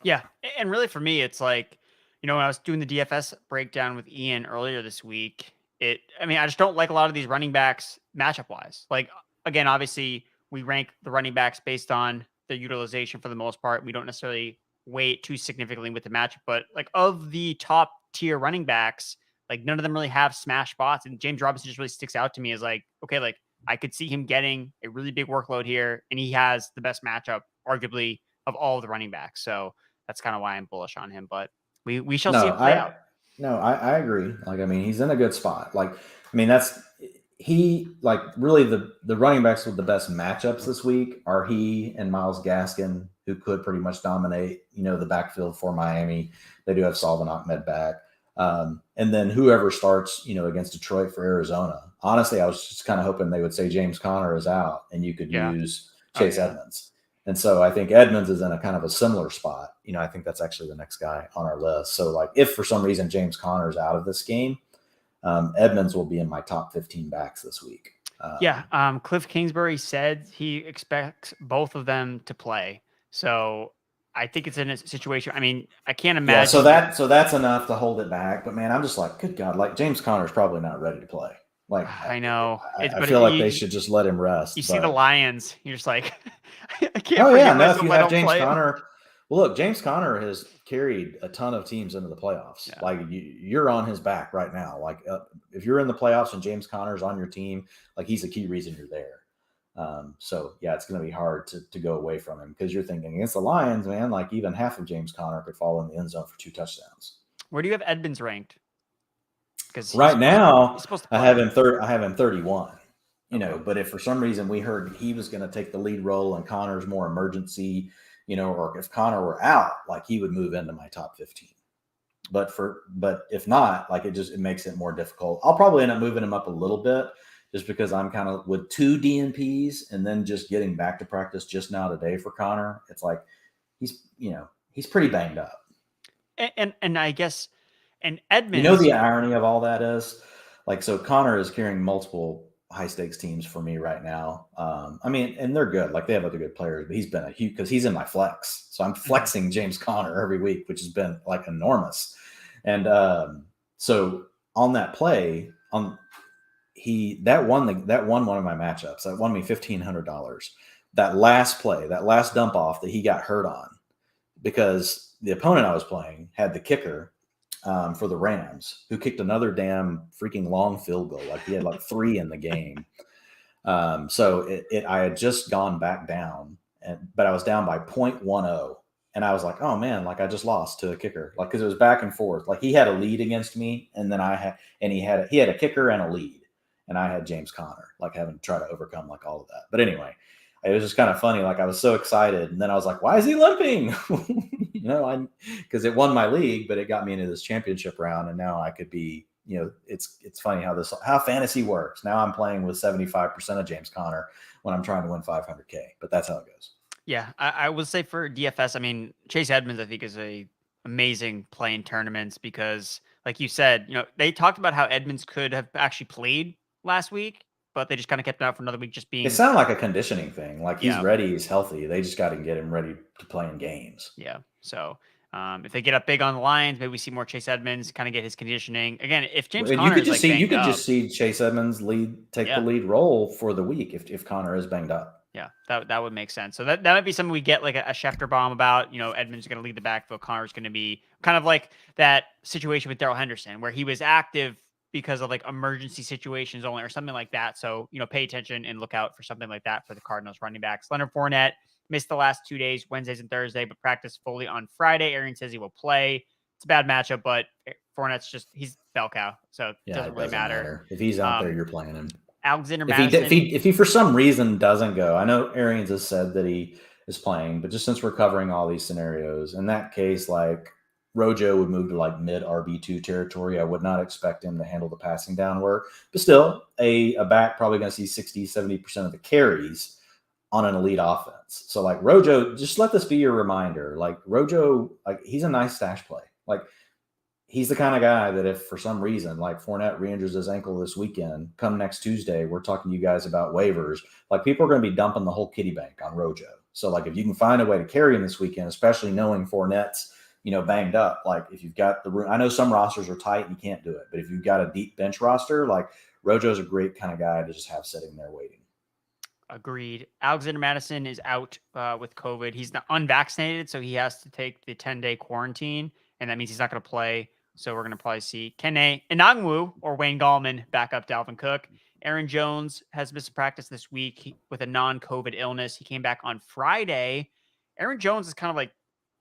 Yeah. And really for me, it's like, when I was doing the DFS breakdown with Ian earlier this week, I just don't like a lot of these running backs matchup wise. Like, again, obviously we rank the running backs based on their utilization for the most part. We don't necessarily weight too significantly with the matchup, but like, of the top tier running backs, like, none of them really have smash spots. And James Robinson just really sticks out to me as like, okay, like, I could see him getting a really big workload here, and he has the best matchup, arguably, of all of the running backs. So that's kind of why I'm bullish on him, but we shall see it play out. No, I agree. Like, I mean, he's in a good spot. Like, I mean, really the running backs with the best matchups this week are he and Myles Gaskin, who could pretty much dominate, the backfield for Miami. They do have Salvin Ahmed back. And then whoever starts, against Detroit for Arizona. Honestly, I was just kind of hoping they would say James Conner is out and you could use Chase Edmonds. And so I think Edmonds is in a kind of a similar spot. I think that's actually the next guy on our list. So like if for some reason James Conner's out of this game, Edmonds will be in my top 15 backs this week. Cliff Kingsbury said he expects both of them to play. So I think it's in a situation. I mean, I can't imagine. Yeah, so that's enough to hold it back. But man, I'm just like, good God, like James Conner's probably not ready to play. Like I know. I feel like they should just let him rest. You see the Lions, you're just like, I can't. Oh yeah, no. If you have James Conner, well, look, James Conner has carried a ton of teams into the playoffs. Yeah. Like you're on his back right now. Like if you're in the playoffs and James Conner's on your team, like he's a key reason you're there. So yeah, it's going to be hard to go away from him because you're thinking against the Lions, man. Like even half of James Conner could fall in the end zone for 2 touchdowns. Where do you have Edmonds ranked? Because right now I have him 31. But if for some reason we heard he was going to take the lead role and Conner's more emergency, or if Conner were out, like he would move into my top 15. But if not, like it makes it more difficult. I'll probably end up moving him up a little bit just because I'm kind of with 2 DNPs and then just getting back to practice just now today for Conner. It's like he's pretty banged up. And I guess and Edmonds. The irony of all that is, like, so Conner is carrying multiple high stakes teams for me right now. And they're good. Like they have other good players, but he's been a huge because he's in my flex. So I'm flexing James Conner every week, which has been like enormous. And so on that play, that won one of my matchups. That won me $1,500. That last play, that last dump off that he got hurt on, because the opponent I was playing had the kicker for the Rams, who kicked another damn freaking long field goal. Like he had like 3 in the game. So I had just gone back down, but I was down by 0.10. And I was like, oh man, like I just lost to a kicker. Like, cause it was back and forth. Like he had a lead against me. And then he had a kicker and a lead. And I had James Conner, like having to try to overcome like all of that. But anyway, it was just kind of funny. Like I was so excited. And then I was like, why is he limping? Because it won my league, but it got me into this championship round. And now I could be, it's funny how fantasy works. Now I'm playing with 75% of James Conner when I'm trying to win 500K, but that's how it goes. Yeah. I would say for DFS, I mean, Chase Edmonds, I think is a amazing play in tournaments because like you said, they talked about how Edmonds could have actually played last week, but they just kind of kept him out for another week. Just being, it sounded like a conditioning thing. Like he's ready, he's healthy. They just got to get him ready to play in games. Yeah. So if they get up big on the Lions, maybe we see more Chase Edmonds kind of get his conditioning again. If James Conner you could just see Chase Edmonds take the lead role for the week if Conner is banged up. Yeah, that would make sense. So that might be something we get like a Schefter bomb about. Edmonds is going to lead the backfield. Conner's going to be kind of like that situation with Darrell Henderson where he was active because of like emergency situations only or something like that. So, pay attention and look out for something like that for the Cardinals running backs. Leonard Fournette missed the last 2 days, Wednesdays and Thursday, but practiced fully on Friday. Aaron says he will play. It's a bad matchup, but Fournette's he's bell cow. So it doesn't really matter. If he's out there, you're playing him. Alexander Madison. If he for some reason doesn't go, I know Arians has said that he is playing, but just since we're covering all these scenarios, in that case, like Rojo would move to like mid RB2 territory. I would not expect him to handle the passing down work, but still a back probably going to see 60-70% of the carries on an elite offense. So like Rojo, just let this be your reminder. Like Rojo, like he's a nice stash play. Like he's the kind of guy that if for some reason, like Fournette re-injures his ankle this weekend, come next Tuesday, we're talking to you guys about waivers. Like people are going to be dumping the whole kitty bank on Rojo. So like if you can find a way to carry him this weekend, especially knowing Fournette's, banged up, like if you've got the room, I know some rosters are tight and you can't do it, but if you've got a deep bench roster, like Rojo's a great kind of guy to just have sitting there waiting. Agreed. Alexander Madison is out with COVID. He's not unvaccinated, so he has to take the 10-day quarantine, and that means he's not going to play. So we're going to probably see Kene Inagwu or Wayne Gallman back up Dalvin Cook. Aaron Jones has missed practice this week with a non-COVID illness. He came back on Friday. Aaron Jones is kind of like,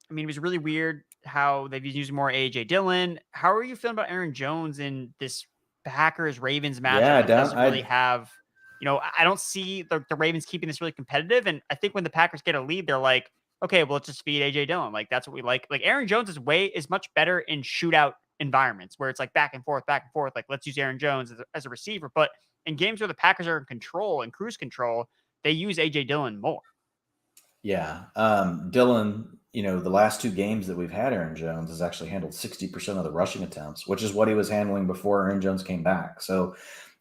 it was really weird how they've been using more A.J. Dillon. How are you feeling about Aaron Jones in this Packers-Ravens matchup? Yeah, doesn't really have, I don't see the Ravens keeping this really competitive. And I think when the Packers get a lead, they're like, okay, well, let's just feed A.J. Dillon. Like, that's what we like. Like, Aaron Jones is much better in shootout environments where it's like back and forth. Like, let's use Aaron Jones as a receiver. But in games where the Packers are in control and cruise control, they use A.J. Dillon more. Yeah. Dylan, the last two games that we've had Aaron Jones has actually handled 60% of the rushing attempts, which is what he was handling before Aaron Jones came back. So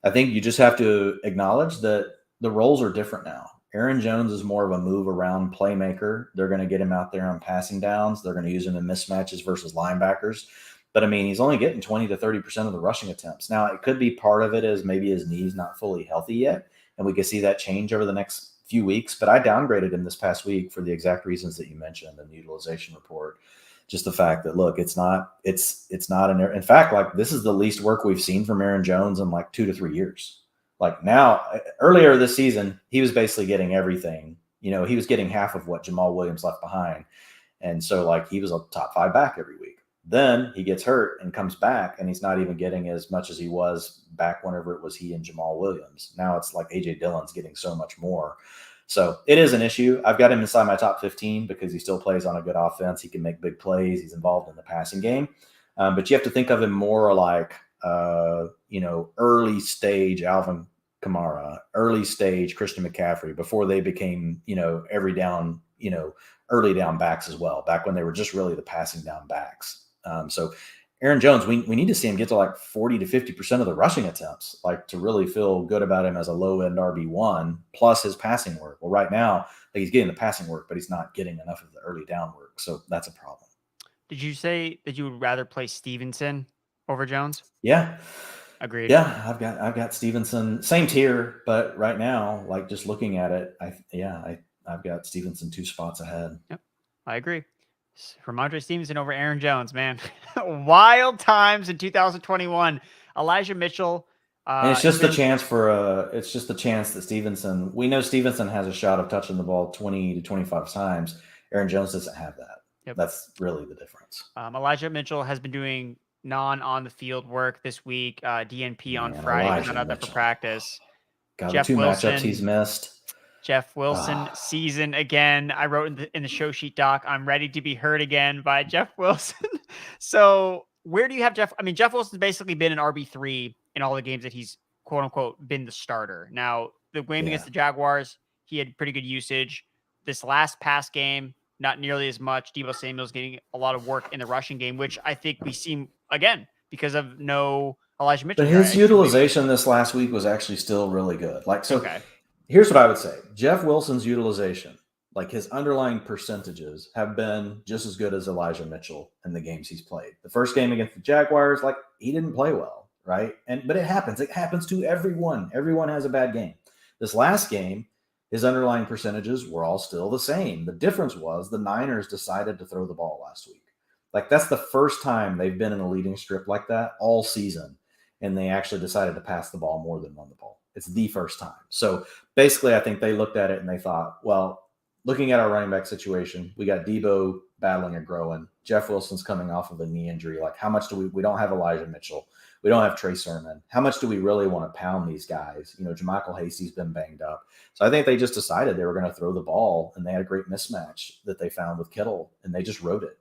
I think you just have to acknowledge that the roles are different now. Aaron Jones is more of a move around playmaker. They're going to get him out there on passing downs. They're going to use him in mismatches versus linebackers. But I mean, he's only getting 20 to 30% of the rushing attempts. Now, it could be part of it is maybe his knee's not fully healthy yet. And we could see that change over the next few weeks. But I downgraded him this past week for the exact reasons that you mentioned in the utilization report. Just the fact that, look, it's not in fact, like, this is the least work we've seen from Aaron Jones in like 2 to 3 years. Like, now, earlier this season, he was basically getting everything. He was getting half of what Jamal Williams left behind. And so, like, he was a top 5 back every week. Then he gets hurt and comes back, and he's not even getting as much as he was back whenever it was he and Jamal Williams. Now it's like A.J. Dillon's getting so much more. So it is an issue. I've got him inside my top 15 because he still plays on a good offense. He can make big plays. He's involved in the passing game. But you have to think of him more like, early stage Alvin Kamara, early stage Christian McCaffrey before they became, every down, early down backs as well, back when they were just really the passing down backs. So Aaron Jones, we need to see him get to like 40 to 50% of the rushing attempts, like, to really feel good about him as a low end RB1 plus his passing work. Well, right now, like, he's getting the passing work, but he's not getting enough of the early down work. So that's a problem. Did you say that you would rather play Stevenson over Jones? Yeah. Agreed. Yeah. I've got Stevenson, same tier, but right now, like, just looking at it, I've got Stevenson 2 spots ahead. Yep. I agree. Ramondre Stevenson over Aaron Jones, man. Wild times in 2021. Elijah Mitchell. And it's just a chance that Stevenson, we know Stevenson has a shot of touching the ball 20 to 25 times. Aaron Jones doesn't have that. Yep. That's really the difference. Elijah Mitchell has been doing on the field work this week. DNP on Friday. Elijah was not out there for practice. Got Jeff the 2 Wilson, matchups he's missed. Jeff Wilson season again. I wrote in the show sheet doc, I'm ready to be hurt again by Jeff Wilson. So where do you have Jeff? I mean, Jeff Wilson's basically been an RB3 in all the games that he's quote unquote been the starter. Now, the game against the Jaguars, he had pretty good usage. This last pass game, not nearly as much. Deebo Samuel's getting a lot of work in the rushing game, which I think we see again because of no Elijah Mitchell. But his utilization this last week was actually still really good. Like, so here's what I would say. Jeff Wilson's utilization, like, his underlying percentages have been just as good as Elijah Mitchell in the games he's played. The first game against the Jaguars, like, he didn't play well, right? But it happens. It happens to everyone. Everyone has a bad game. This last game, his underlying percentages were all still the same. The difference was the Niners decided to throw the ball last week. Like, that's the first time they've been in a leading strip like that all season, and they actually decided to pass the ball more than run the ball. It's the first time. So basically, I think they looked at it and they thought, well, looking at our running back situation, we got Deebo battling and growing. Jeff Wilson's coming off of a knee injury. Like, how much do we don't have Elijah Mitchell. We don't have Trey Sermon. How much do we really want to pound these guys? JaMychal Hasty's been banged up. So I think they just decided they were going to throw the ball, and they had a great mismatch that they found with Kittle, and they just wrote it.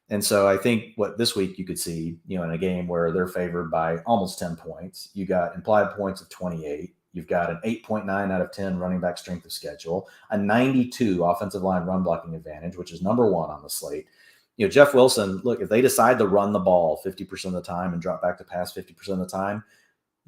And so I think what this week you could see, in a game where they're favored by almost 10 points, you got implied points of 28. You've got an 8.9 out of 10 running back strength of schedule, a 92 offensive line run blocking advantage, which is number 1 on the slate. Jeff Wilson, look, if they decide to run the ball 50% of the time and drop back to pass 50% of the time,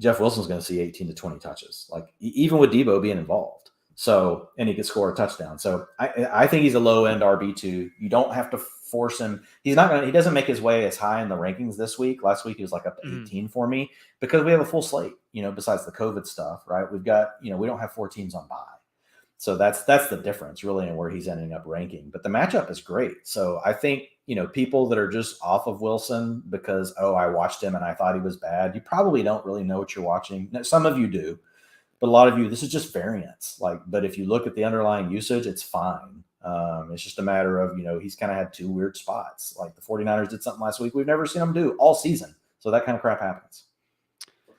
Jeff Wilson's going to see 18 to 20 touches, like, even with Deebo being involved. So, and he could score a touchdown. So I think he's a low end RB2. You don't have to force him. He doesn't make his way as high in the rankings this week. Last week he was like up to 18 for me because we have a full slate, besides the COVID stuff, right? We've got, we don't have 4 teams on bye. So that's the difference really in where he's ending up ranking. But the matchup is great. So I think, people that are just off of Wilson because, I watched him and I thought he was bad, you probably don't really know what you're watching. Now, some of you do, but a lot of you, this is just variance. But if you look at the underlying usage, it's fine. It's just a matter of, he's kind of had 2 weird spots. Like, the 49ers did something last week we've never seen them do all season. So that kind of crap happens.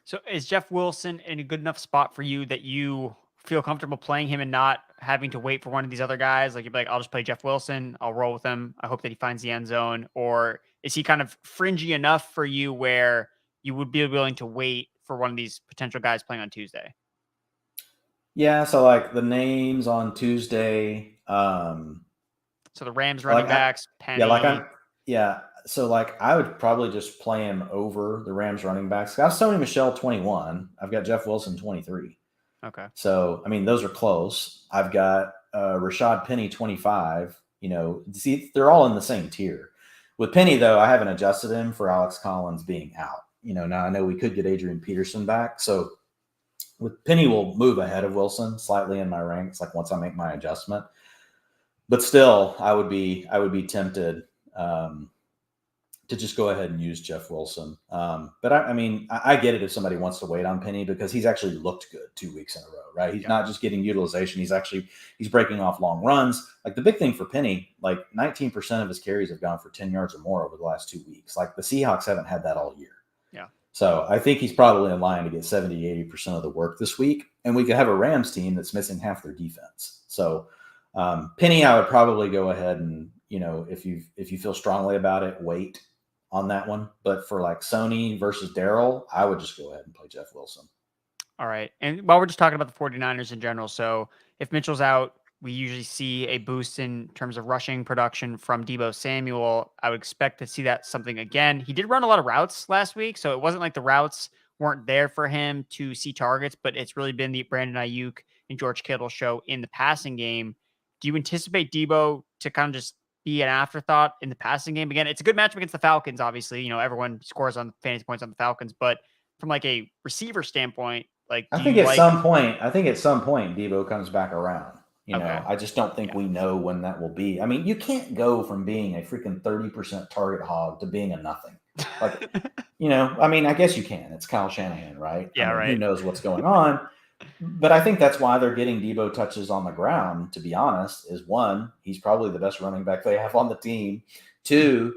So is Jeff Wilson in a good enough spot for you that you feel comfortable playing him and not having to wait for one of these other guys? Like, you'd be like, I'll just play Jeff Wilson. I'll roll with him. I hope that he finds the end zone. Or is he kind of fringy enough for you where you would be willing to wait for one of these potential guys playing on Tuesday? Yeah. So, like, the names on Tuesday, So the Rams running Like backs, yeah, Penny. So like I would probably just play him over the Rams running backs. I have Sony Michel 21. I've got Jeff Wilson 23. Okay. So I mean those are close. I've got Rashad Penny 25. See, they're all in the same tier. With Penny though, I haven't adjusted him for Alex Collins being out. Now I know we could get Adrian Peterson back. So with Penny, will move ahead of Wilson slightly in my ranks, like once I make my adjustment. But still, I would be tempted to just go ahead and use Jeff Wilson. But I mean, I get it if somebody wants to wait on Penny because he's actually looked good 2 weeks in a row, right? He's not just getting utilization. He's breaking off long runs. Like the big thing for Penny, like 19% of his carries have gone for 10 yards or more over the last 2 weeks. Like the Seahawks haven't had that all year. Yeah. So I think he's probably in line to get 70, 80% of the work this week. And we could have a Rams team that's missing half their defense. So Penny, I would probably go ahead and, if you feel strongly about it, wait on that one. But for like Sony versus Darrell, I would just go ahead and play Jeff Wilson. All right. And while we're just talking about the 49ers in general, so if Mitchell's out, we usually see a boost in terms of rushing production from Deebo Samuel. I would expect to see that something again. He did run a lot of routes last week, so it wasn't like the routes weren't there for him to see targets, but it's really been the Brandon Ayuk and George Kittle show in the passing game. Do you anticipate Deebo to kind of just be an afterthought in the passing game? Again, it's a good matchup against the Falcons, obviously. Everyone scores on fantasy points on the Falcons, but from like a receiver standpoint, like I think at some point Deebo comes back around. Okay. I just don't think we know when that will be. I mean, you can't go from being a freaking 30% target hog to being a nothing. Like, I mean, I guess you can. It's Kyle Shanahan, right? Yeah, right. Who knows what's going on? But I think that's why they're getting Deebo touches on the ground, to be honest, is one, he's probably the best running back they have on the team. Two,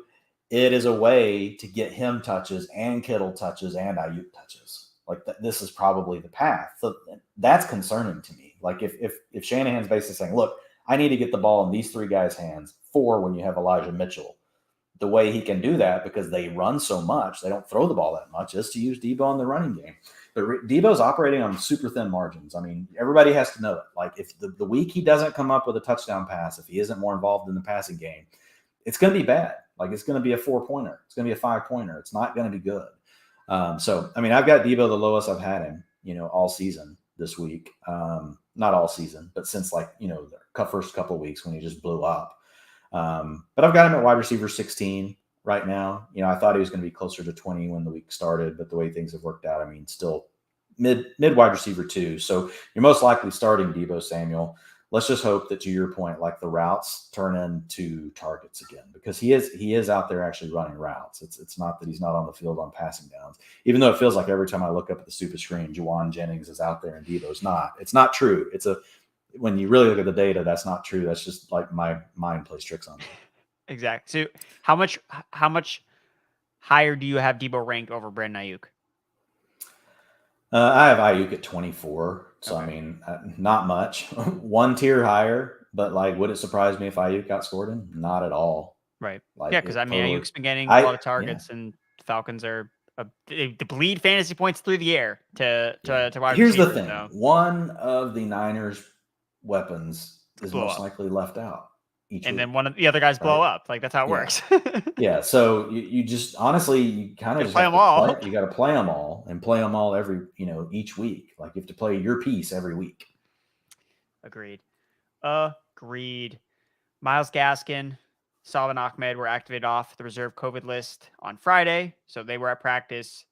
it is a way to get him touches and Kittle touches and Ayuk touches. Like this is probably the path. So that's concerning to me. Like if Shanahan's basically saying, look, I need to get the ball in these three guys' hands, 4 when you have Elijah Mitchell. The way he can do that, because they run so much, they don't throw the ball that much, is to use Deebo in the running game. But Deebo's operating on super thin margins. I mean, everybody has to know it. Like if the week he doesn't come up with a touchdown pass, if he isn't more involved in the passing game, it's going to be bad. Like it's going to be a 4-pointer. It's going to be a 5-pointer. It's not going to be good. So, I mean, I've got Deebo the lowest I've had him, all season this week. Not all season, but since the first couple of weeks when he just blew up. But I've got him at wide receiver 16 right now. I thought he was going to be closer to 20 when the week started, but the way things have worked out, I mean, still mid wide receiver 2. So you're most likely starting Deebo Samuel. Let's just hope that, to your point, like the routes turn into targets again, because he is out there actually running routes. It's not that he's not on the field on passing downs, even though it feels like every time I look up at the stupid screen, Juwan Jennings is out there and Deebo's not. It's not true. When you really look at the data, that's not true. That's just like my mind plays tricks on me. Exactly. So how much higher do you have Deebo ranked over Brandon Ayuk? I have Ayuk at 24. So, Okay. I mean, not much. 1 tier higher, but like, would it surprise me if Ayuk got scored in? Not at all. Right. Like, Yeah, because I mean, totally, Ayuk's been getting a lot of targets, and the Falcons are they bleed fantasy points through the air to wide Here's the receivers, thing. so. One of the Niners' weapons is Blow most up. likely left out each And week. then one of the other guys blow up. Like that's how it works. Yeah. So you just honestly, you kind of just play have them all. you got to play them all and play them all every, each week. Like you have to play your piece every week. Agreed. Myles Gaskin, Salvin Ahmed were activated off the reserve COVID list on Friday, so they were at practice.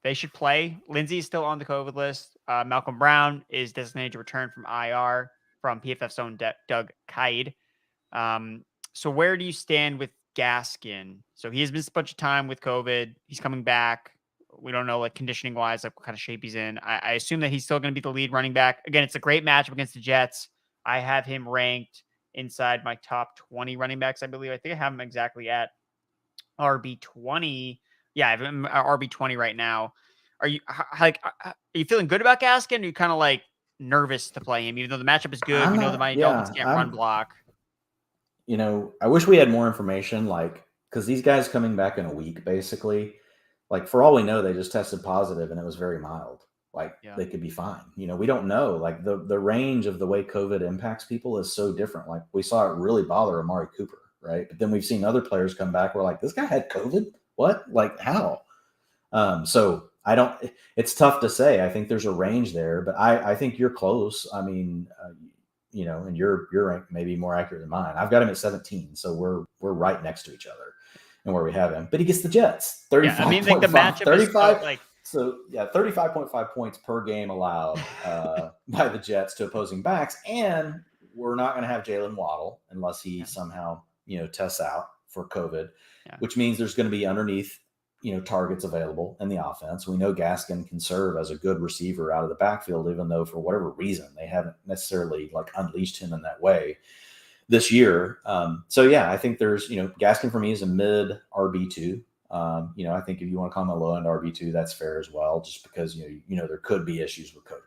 They should play. Lindsey is still on the COVID list. Malcolm Brown is designated to return from IR from PFF's own Doug Kide. So where do you stand with Gaskin? So he has missed a bunch of time with COVID. He's coming back. We don't know, like conditioning wise, like what kind of shape he's in. I assume that he's still going to be the lead running back. Again, it's a great matchup against the Jets. I have him ranked inside my top 20 running backs, I believe. I think I have him exactly at RB20. Yeah, I have him at RB20 right now. Are you are you feeling good about Gaskin? Or are you kind of like nervous to play him, even though the matchup is good? We know the Miami Dolphins can't run block. I wish we had more information, like, because these guys coming back in a week, basically, like for all we know, they just tested positive and it was very mild. like Yeah. they could be fine. We don't know. Like the range of the way COVID impacts people is so different. Like we saw it really bother Amari Cooper, right? But then we've seen other players come back. We're like, this guy had COVID. What? Like how? So I don't. It's tough to say. I think there's a range there, but I think you're close. I mean, and you're ranked maybe more accurate than mine. I've got him at 17, so we're right next to each other, and where we have him. But he gets the Jets, 35. Yeah, I mean, like the matchup 35. is like. So yeah, 35.5 points per game allowed by the Jets to opposing backs, and we're not going to have Jalen Waddle unless he somehow tests out for COVID, which means there's going to be underneath targets available in the offense. We know Gaskin can serve as a good receiver out of the backfield, even though for whatever reason they haven't necessarily like unleashed him in that way this year. So yeah, I think there's Gaskin for me is a mid RB2. I think if you want to call him a low end RB2, that's fair as well, just because there could be issues with COVID.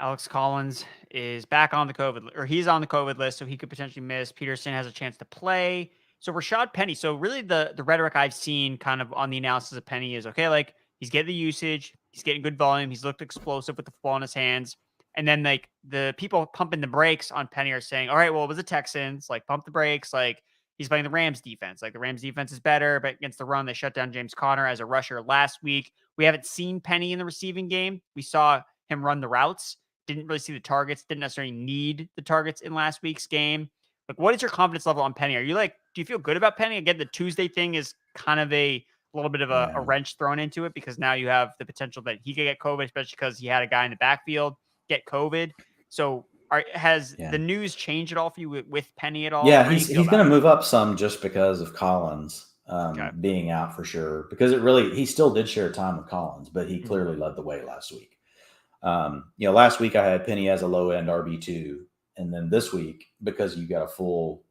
Alex Collins is back on the COVID, or he's on the COVID list, so he could potentially miss. Peterson has a chance to play. So Rashad Penny. So really the rhetoric I've seen kind of on the analysis of Penny is, okay, like he's getting the usage, he's getting good volume, he's looked explosive with the ball in his hands. And then like the people pumping the brakes on Penny are saying, all right, well, it was the Texans, like pump the brakes, like he's playing the Rams defense. Like the Rams defense is better, but against the run, they shut down James Conner as a rusher last week. We haven't seen Penny in the receiving game. We saw him run the routes, didn't really see the targets, didn't necessarily need the targets in last week's game. Like, what is your confidence level on Penny? Are you like, do you feel good about Penny? Again, the Tuesday thing is kind of a little bit of a wrench thrown into it because now you have the potential that he could get COVID, especially because he had a guy in the backfield get COVID. So has the news changed at all for you with Penny at all? Yeah, he's going to move up some just because of Collins being out for sure. Because he still did share time with Collins, but he clearly led the way last week. Last week I had Penny as a low end RB2. And then this week, because you got a full,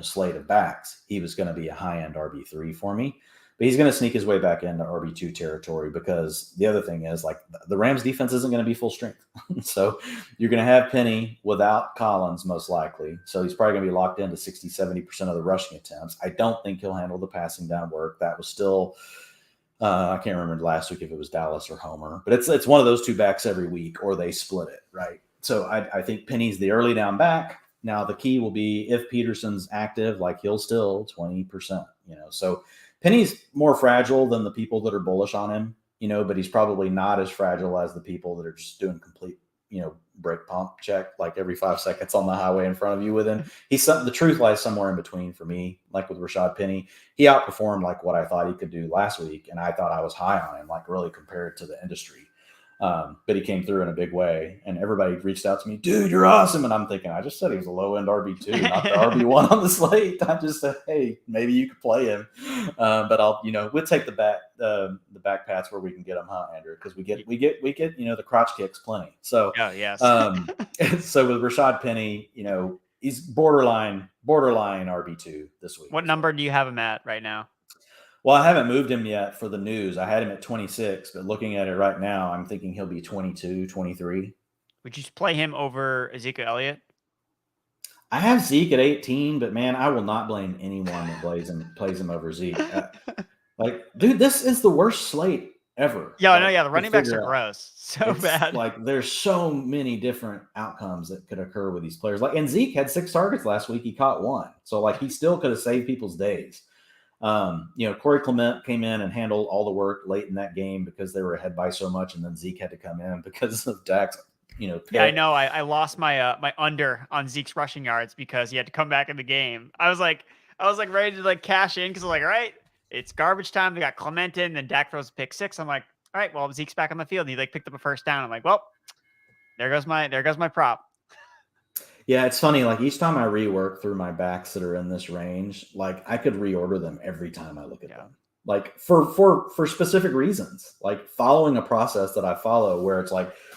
slate of backs, he was going to be a high end RB3 for me. But he's going to sneak his way back into RB2 territory because the other thing is like the Rams defense isn't going to be full strength. So you're going to have Penny without Collins most likely. So he's probably going to be locked into 60, 70% of the rushing attempts. I don't think he'll handle the passing down work. That was still, I can't remember last week if it was Dallas or Homer, but it's one of those two backs every week or they split it, right? So I think Penny's the early down back. Now the key will be if Peterson's active, like he'll still 20%, So Penny's more fragile than the people that are bullish on him, but he's probably not as fragile as the people that are just doing complete, brake pump check like every 5 seconds on the highway in front of you with him. The truth lies somewhere in between for me. Like with Rashad Penny, he outperformed like what I thought he could do last week. And I thought I was high on him, like really compared to the industry. But he came through in a big way and everybody reached out to me, dude, you're awesome. And I'm thinking, I just said he was a low end RB2, not the RB1 on the slate. I just said, hey, maybe you could play him. But we'll take the back pats where we can get them, huh, Andrew? Because we get, the crotch kicks plenty. So, yes. So with Rashad Penny, he's borderline RB2 this week. What number do you have him at right now? Well, I haven't moved him yet for the news. I had him at 26, but looking at it right now, I'm thinking he'll be 22, 23. Would you play him over Ezekiel Elliott? I have Zeke at 18, but man, I will not blame anyone that plays him over Zeke. Dude, this is the worst slate ever. Yeah, I know. Yeah, the running backs are gross. So bad. Like there's so many different outcomes that could occur with these players. And Zeke had 6 targets last week. He caught 1. So he still could have saved people's days. Corey Clement came in and handled all the work late in that game because they were ahead by so much, and then Zeke had to come in because of Dak's, Yeah, I know. I lost my my under on Zeke's rushing yards because he had to come back in the game. I was ready to cash in because I was like, all right, it's garbage time. They got Clement in, then Dak throws a pick 6. I'm like, all right, well, Zeke's back on the field. And he picked up a first down. I'm like, well, there goes my prop. Yeah, it's funny. Each time I rework through my backs that are in this range, I could reorder them every time I look at them. For specific reasons, following a process that I follow where it's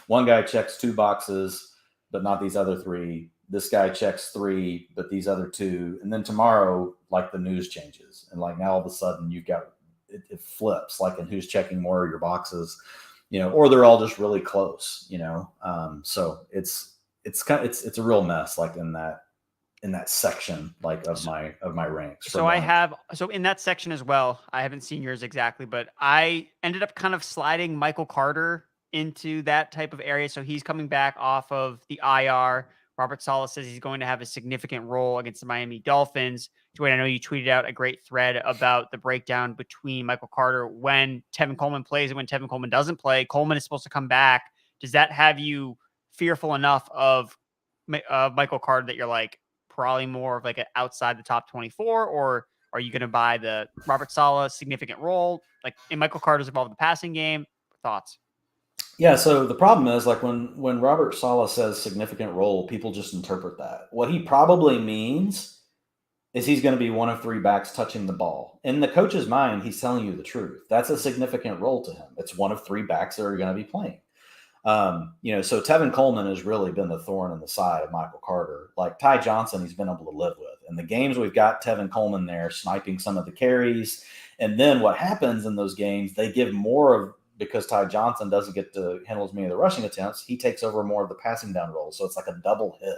one guy checks 2 boxes, but not these other 3. This guy checks 3, but these other 2. And then tomorrow, the news changes. And now all of a sudden you've got, it flips, and who's checking more of your boxes, or they're all just really close, so it's a real mess in that section of my ranks. So in that section as well, I haven't seen yours exactly, but I ended up kind of sliding Michael Carter into that type of area. So he's coming back off of the IR. Robert Saleh says he's going to have a significant role against the Miami Dolphins. Dwayne, I know you tweeted out a great thread about the breakdown between Michael Carter when Tevin Coleman plays and when Tevin Coleman doesn't play. Coleman is supposed to come back. Does that have you fearful enough of Michael Carter that you're like probably more of like an outside the top 24, or are you going to buy the Robert Saleh significant role? Like, in Michael Carter's involved in the passing game. Thoughts? Yeah, so the problem is like when Robert Saleh says significant role, people just interpret that. What he probably means is he's going to be one of 3 backs touching the ball. In the coach's mind, he's telling you the truth. That's a significant role to him. It's one of 3 backs that are going to be playing. So Tevin Coleman has really been the thorn in the side of Michael Carter. Like Ty Johnson, he's been able to live with. In the games we've got Tevin Coleman there sniping some of the carries. And then what happens in those games, they give more of, because Ty Johnson doesn't get to handle as many of the rushing attempts, he takes over more of the passing down roles. So it's like a double hit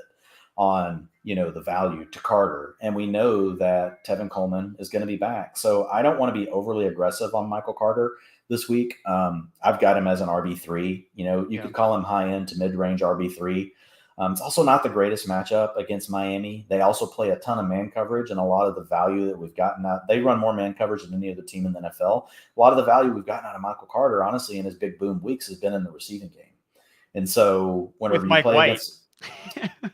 on, the value to Carter. And we know that Tevin Coleman is going to be back. So I don't want to be overly aggressive on Michael Carter this week. I've got him as an RB3. You could call him high end to mid-range RB3. It's also not the greatest matchup against Miami. They also play a ton of man coverage, and a lot of the value that we've gotten out, they run more man coverage than any other team in the NFL. A lot of the value we've gotten out of Michael Carter, honestly, in his big boom weeks has been in the receiving game. And so whenever you play against,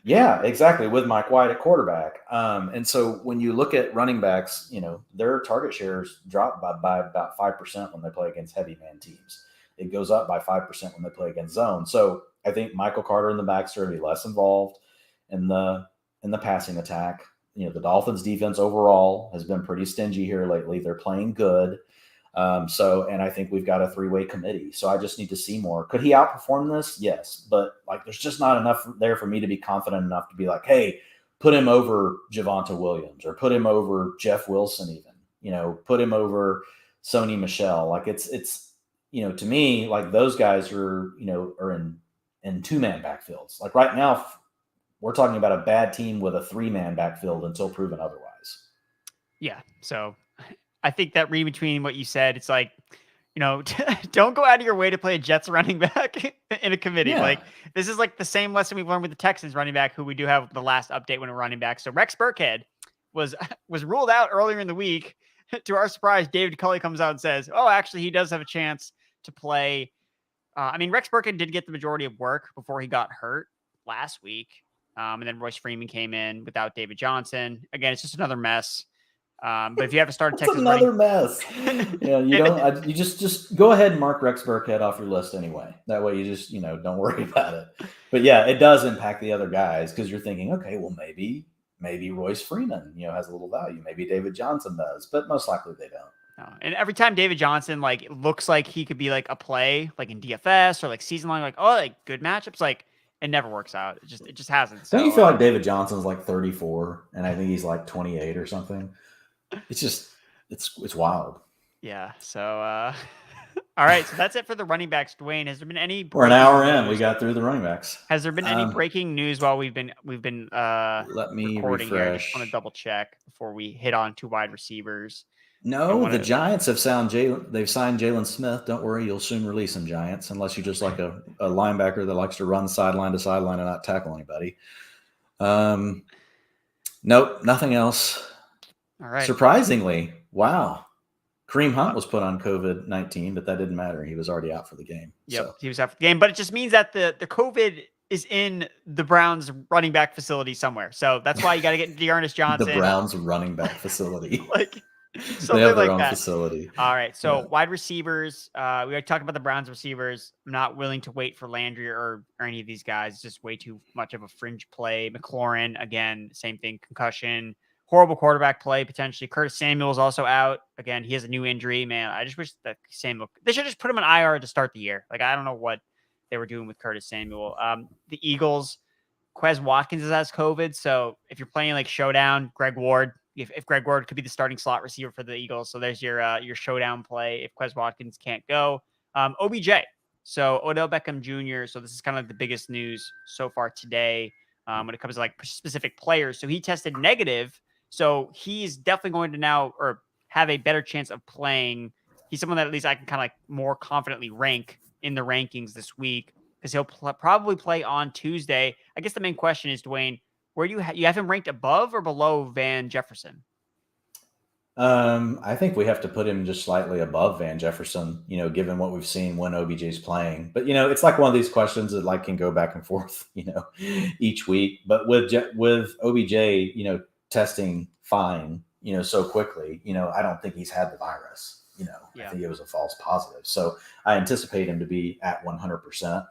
yeah, exactly, with Mike White at quarterback. And so when you look at running backs, their target shares drop by about 5% when they play against heavy man teams. It goes up by 5% when they play against zone. So I think Michael Carter and the backs are going to be less involved in the passing attack. The Dolphins defense overall has been pretty stingy here lately. They're playing good. And I think we've got a 3-way committee. So I just need to see more. Could he outperform this? Yes. But there's just not enough there for me to be confident enough to be like, hey, put him over Javonte Williams, or put him over Jeff Wilson even, put him over Sony Michel. It's to me, those guys are in 2-man backfields. Right now, we're talking about a bad team with a 3-man backfield until proven otherwise. Yeah. So I think that read between what you said, it's like, don't go out of your way to play a Jets running back in a committee. Yeah. This is like the same lesson we've learned with the Texans running back, who we do have the last update when a running back. So Rex Burkhead was ruled out earlier in the week. To our surprise, David Culley comes out and says, oh, actually, he does have a chance to play. Rex Burkhead did get the majority of work before he got hurt last week. And then Royce Freeman came in without David Johnson. Again, it's just another mess. But if you have to start Texas mess. You just go ahead and mark Rex Burkhead off your list anyway. That way you just, don't worry about it. But yeah, it does impact the other guys, because you're thinking, okay, well, maybe Royce Freeman, has a little value. Maybe David Johnson does, but most likely they don't. No. And every time David Johnson looks like he could be a play in DFS or season long, good matchups, it never works out. It just hasn't. Don't you feel like David Johnson's 34 and I think he's 28 or something? It's just it's wild. Yeah. So all right. So that's it for the running backs. Dwayne, has there been any? We're an hour in. We got through the running backs. Has there been any breaking news while we've been let me recording refresh. here? I just want to double check before we hit on 2 wide receivers. No, the Giants have signed Jalen Smith. Don't worry, you'll soon release him, Giants, unless you're just like a linebacker that likes to run sideline to sideline and not tackle anybody. Nope, nothing else. All right. Surprisingly, wow. Kareem Hunt was put on COVID-19, but that didn't matter. He was already out for the game. Yep, so. He was out for the game, but it just means that the COVID is in the Browns running back facility somewhere. So that's why you got to get Dearness Johnson. The Browns running back facility. Something they have their like own that. facility. All right. So wide receivers, we already talked about the Browns receivers. I'm not willing to wait for Landry or any of these guys. It's just way too much of a fringe play. McLaurin, again, same thing, concussion, horrible quarterback play, potentially. Curtis Samuel is also out. Again, he has a new injury, man. I just wish that they should just put him in IR to start the year. I don't know what they were doing with Curtis Samuel. The Eagles, Quez Watkins has COVID. So if you're playing showdown, Greg Ward, if Greg Ward could be the starting slot receiver for the Eagles. So there's your showdown play if Quez Watkins can't go. OBJ. So Odell Beckham Jr. So this is kind of the biggest news so far today when it comes to specific players. So he tested negative. So he's definitely going to now have a better chance of playing. He's someone that at least I can kind of more confidently rank in the rankings this week because he'll probably play on Tuesday. I guess the main question is, Dwayne, where do you have him ranked above or below Van Jefferson? I think we have to put him just slightly above Van Jefferson, given what we've seen when OBJ's playing. But, it's like one of these questions that like can go back and forth, each week. But with OBJ, testing fine, so quickly, I don't think he's had the virus. I think it was a false positive. So I anticipate him to be at 100%.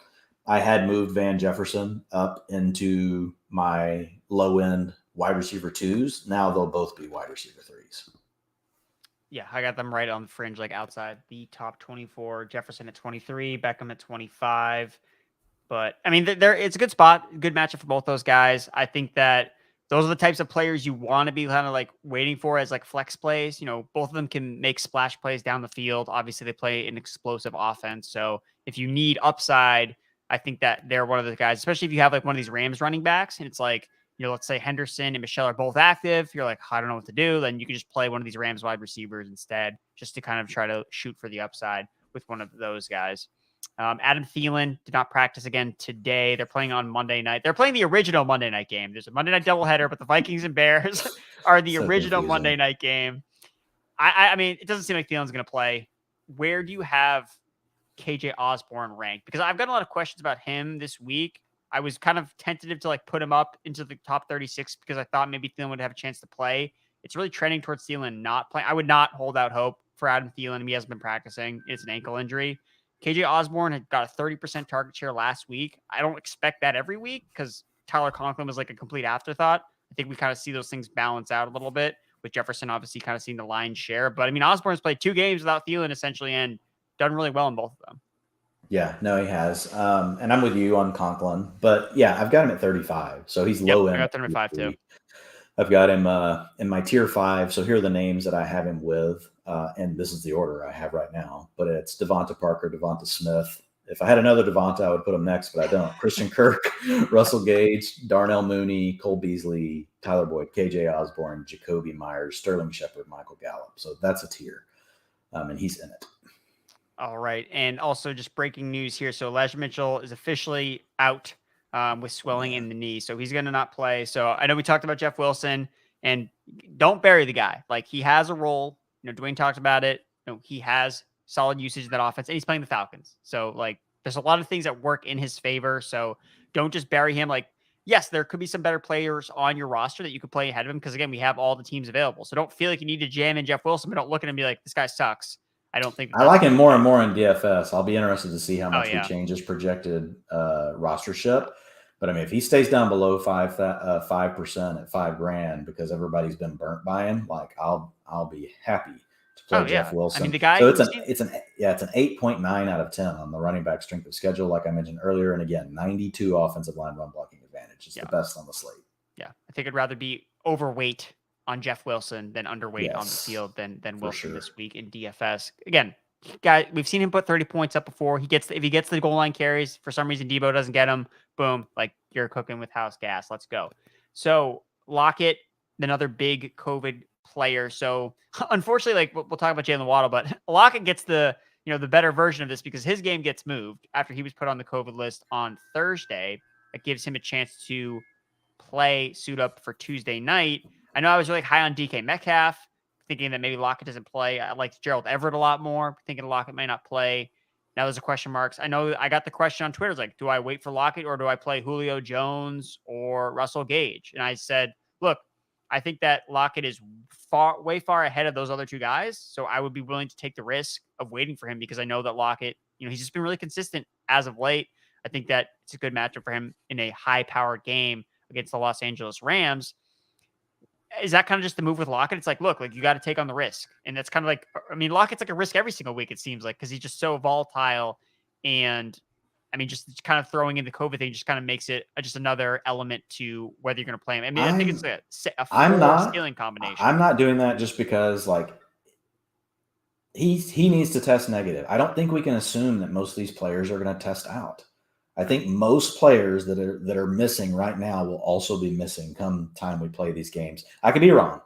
I had moved Van Jefferson up into my low end wide receiver 2s. Now they'll both be wide receiver 3s. Yeah, I got them right on the fringe, like outside the top 24. Jefferson at 23, Beckham at 25. But I mean, it's a good spot, good matchup for both those guys. I think that those are the types of players you want to be kind of like waiting for as like flex plays. Both of them can make splash plays down the field. Obviously, they play an explosive offense. So if you need upside, I think that they're one of the guys, especially if you have like one of these Rams running backs and it's like, let's say Henderson and Michelle are both active. You're like, I don't know what to do. Then you can just play one of these Rams wide receivers instead, just to kind of try to shoot for the upside with one of those guys. Adam Thielen did not practice again today. They're playing on Monday night. They're playing the original Monday night game. There's a Monday night doubleheader, but the Vikings and Bears are the original confusing Monday night game. I mean, it doesn't seem like Thielen's going to play. Where do you have KJ Osborne ranked? Because I've got a lot of questions about him this week. I was kind of tentative to like put him up into the top 36 because I thought maybe Thielen would have a chance to play. It's really trending towards Thielen not playing. I would not hold out hope for Adam Thielen. He hasn't been practicing. It's an ankle injury. KJ Osborne had got a 30% target share last week. I don't expect that every week because Tyler Conklin was like a complete afterthought. I think we kind of see those things balance out a little bit with Jefferson obviously kind of seeing the lion's share. But I mean, Osborne's played 2 games without Thielen essentially and done really well in both of them. Yeah, no, he has. And I'm with you on Conklin. But yeah, I've got him at 35. So he's low end. I got 35 too. I've got him in my tier 5. So here are the names that I have him with. And this is the order I have right now. But it's Devonta Parker, Devonta Smith. If I had another Devonta, I would put him next, but I don't. Christian Kirk, Russell Gage, Darnell Mooney, Cole Beasley, Tyler Boyd, KJ Osborne, Jacoby Myers, Sterling Shepard, Michael Gallup. So that's a tier. And he's in it. All right. And also just breaking news here. So Elijah Mitchell is officially out with swelling in the knee. So he's going to not play. So I know we talked about Jeff Wilson and don't bury the guy. Like he has a role. Dwayne talked about it. He has solid usage in that offense and he's playing the Falcons. So like there's a lot of things that work in his favor. So don't just bury him. Like, yes, there could be some better players on your roster that you could play ahead of him. Cause again, we have all the teams available. So don't feel like you need to jam in Jeff Wilson, but don't look at him and be like, this guy sucks. I don't think I like him more and more in DFS. I'll be interested to see how much he changes projected rostership. But I mean, if he stays down below 5% at $5,000 because everybody's been burnt by him, like I'll be happy to play Jeff Wilson. I mean, the guy. So it's an 8.9 out of 10 on the running back strength of schedule, like I mentioned earlier. And again, 92 offensive line run blocking advantage. It's the best on the slate. Yeah, I think I'd rather be overweight on Jeff Wilson than underweight on the field than Wilson this week in DFS. Again, guy, we've seen him put 30 points up before. If he gets the goal line carries, for some reason Debo doesn't get him, boom, like you're cooking with house gas. Let's go. So Lockett, another big COVID player. So unfortunately, like we'll talk about Jalen Waddle, but Lockett gets the better version of this because his game gets moved after he was put on the COVID list on Thursday. That gives him a chance to suit up for Tuesday night. I know I was really high on DK Metcalf, thinking that maybe Lockett doesn't play. I liked Gerald Everett a lot more, thinking Lockett may not play. Now there's a question marks. I know I got the question on Twitter. It's like, do I wait for Lockett or do I play Julio Jones or Russell Gage? And I said, look, I think that Lockett is way far ahead of those other 2 guys. So I would be willing to take the risk of waiting for him because I know that Lockett, he's just been really consistent as of late. I think that it's a good matchup for him in a high-powered game against the Los Angeles Rams. Is that kind of just the move with Lockett? It's like, look, like you got to take on the risk. And that's kind of like, I mean, Lockett's like a risk every single week, it seems like, because he's just so volatile. And I mean, just kind of throwing in the COVID thing just kind of makes it just another element to whether you're going to play him. I mean, I think it's a full stealing combination. I'm not doing that just because like he needs to test negative. I don't think we can assume that most of these players are going to test out. I think most players that are missing right now will also be missing come time we play these games. I could be wrong,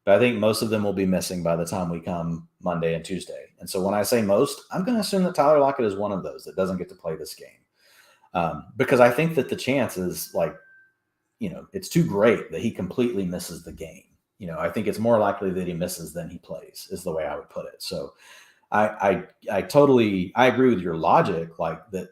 But I think most of them will be missing by the time we come Monday and Tuesday. And so when I say most, I'm going to assume that Tyler Lockett is one of those that doesn't get to play this game. Because I think that the chance is it's too great that he completely misses the game. I think it's more likely that he misses than he plays is the way I would put it. So I totally agree with your logic, like that.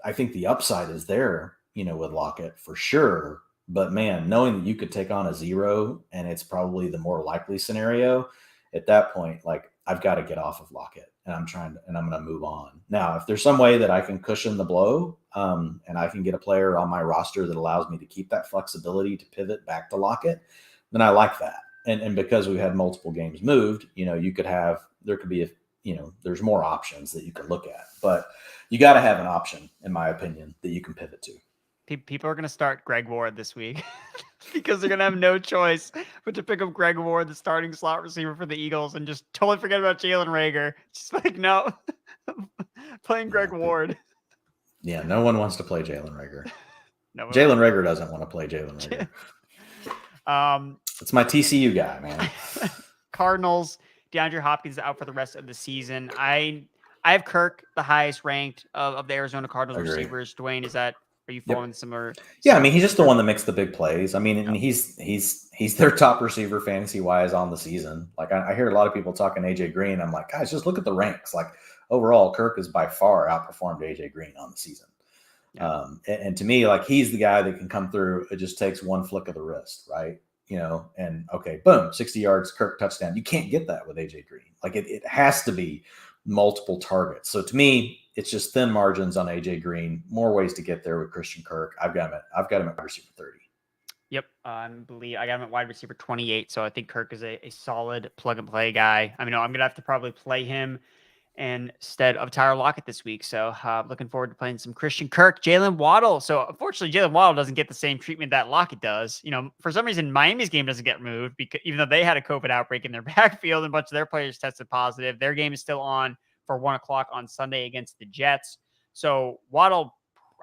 I think the upside is there, with Lockett for sure. But man, knowing that you could take on a 0 and it's probably the more likely scenario at that point, like I've got to get off of Lockett and I'm going to move on. Now, if there's some way that I can cushion the blow and I can get a player on my roster that allows me to keep that flexibility to pivot back to Lockett, then I like that. And because we had multiple games moved, there's more options that you can look at, but you got to have an option, in my opinion, that you can pivot to. People are going to start Greg Ward this week because they're going to have no choice but to pick up Greg Ward, the starting slot receiver for the Eagles, and just totally forget about Jalen Reagor. Just like, no, playing Greg Ward. Yeah, no one wants to play Jalen Reagor. No Jalen Reagor doesn't want to play Jalen Reagor. It's my TCU guy, man. Cardinals, DeAndre Hopkins is out for the rest of the season. I have Kirk, the highest ranked of the Arizona Cardinals receivers. Dwain, are you following similar? Yeah, I mean, he's just the one that makes the big plays. I mean, and he's their top receiver fantasy wise on the season. Like I hear a lot of people talking AJ Green. I'm like, guys, just look at the ranks. Like overall, Kirk has by far outperformed AJ Green on the season. Yeah. And to me, like he's the guy that can come through. It just takes one flick of the wrist, right? And okay, boom, 60 yards, Kirk touchdown. You can't get that with AJ Green. Like it has to be multiple targets. So to me, it's just thin margins on AJ Green. More ways to get there with Christian Kirk. I've got him at wide receiver 30. Yep, I got him at wide receiver 28. So I think Kirk is a solid plug and play guy. I mean, I'm gonna have to probably play him instead of Tyler Lockett this week. So looking forward to playing some Christian Kirk. Jalen Waddle. So unfortunately, Jalen Waddle doesn't get the same treatment that Lockett does. For some reason, Miami's game doesn't get moved because even though they had a COVID outbreak in their backfield and a bunch of their players tested positive, their game is still on for 1:00 on Sunday against the Jets. So Waddle,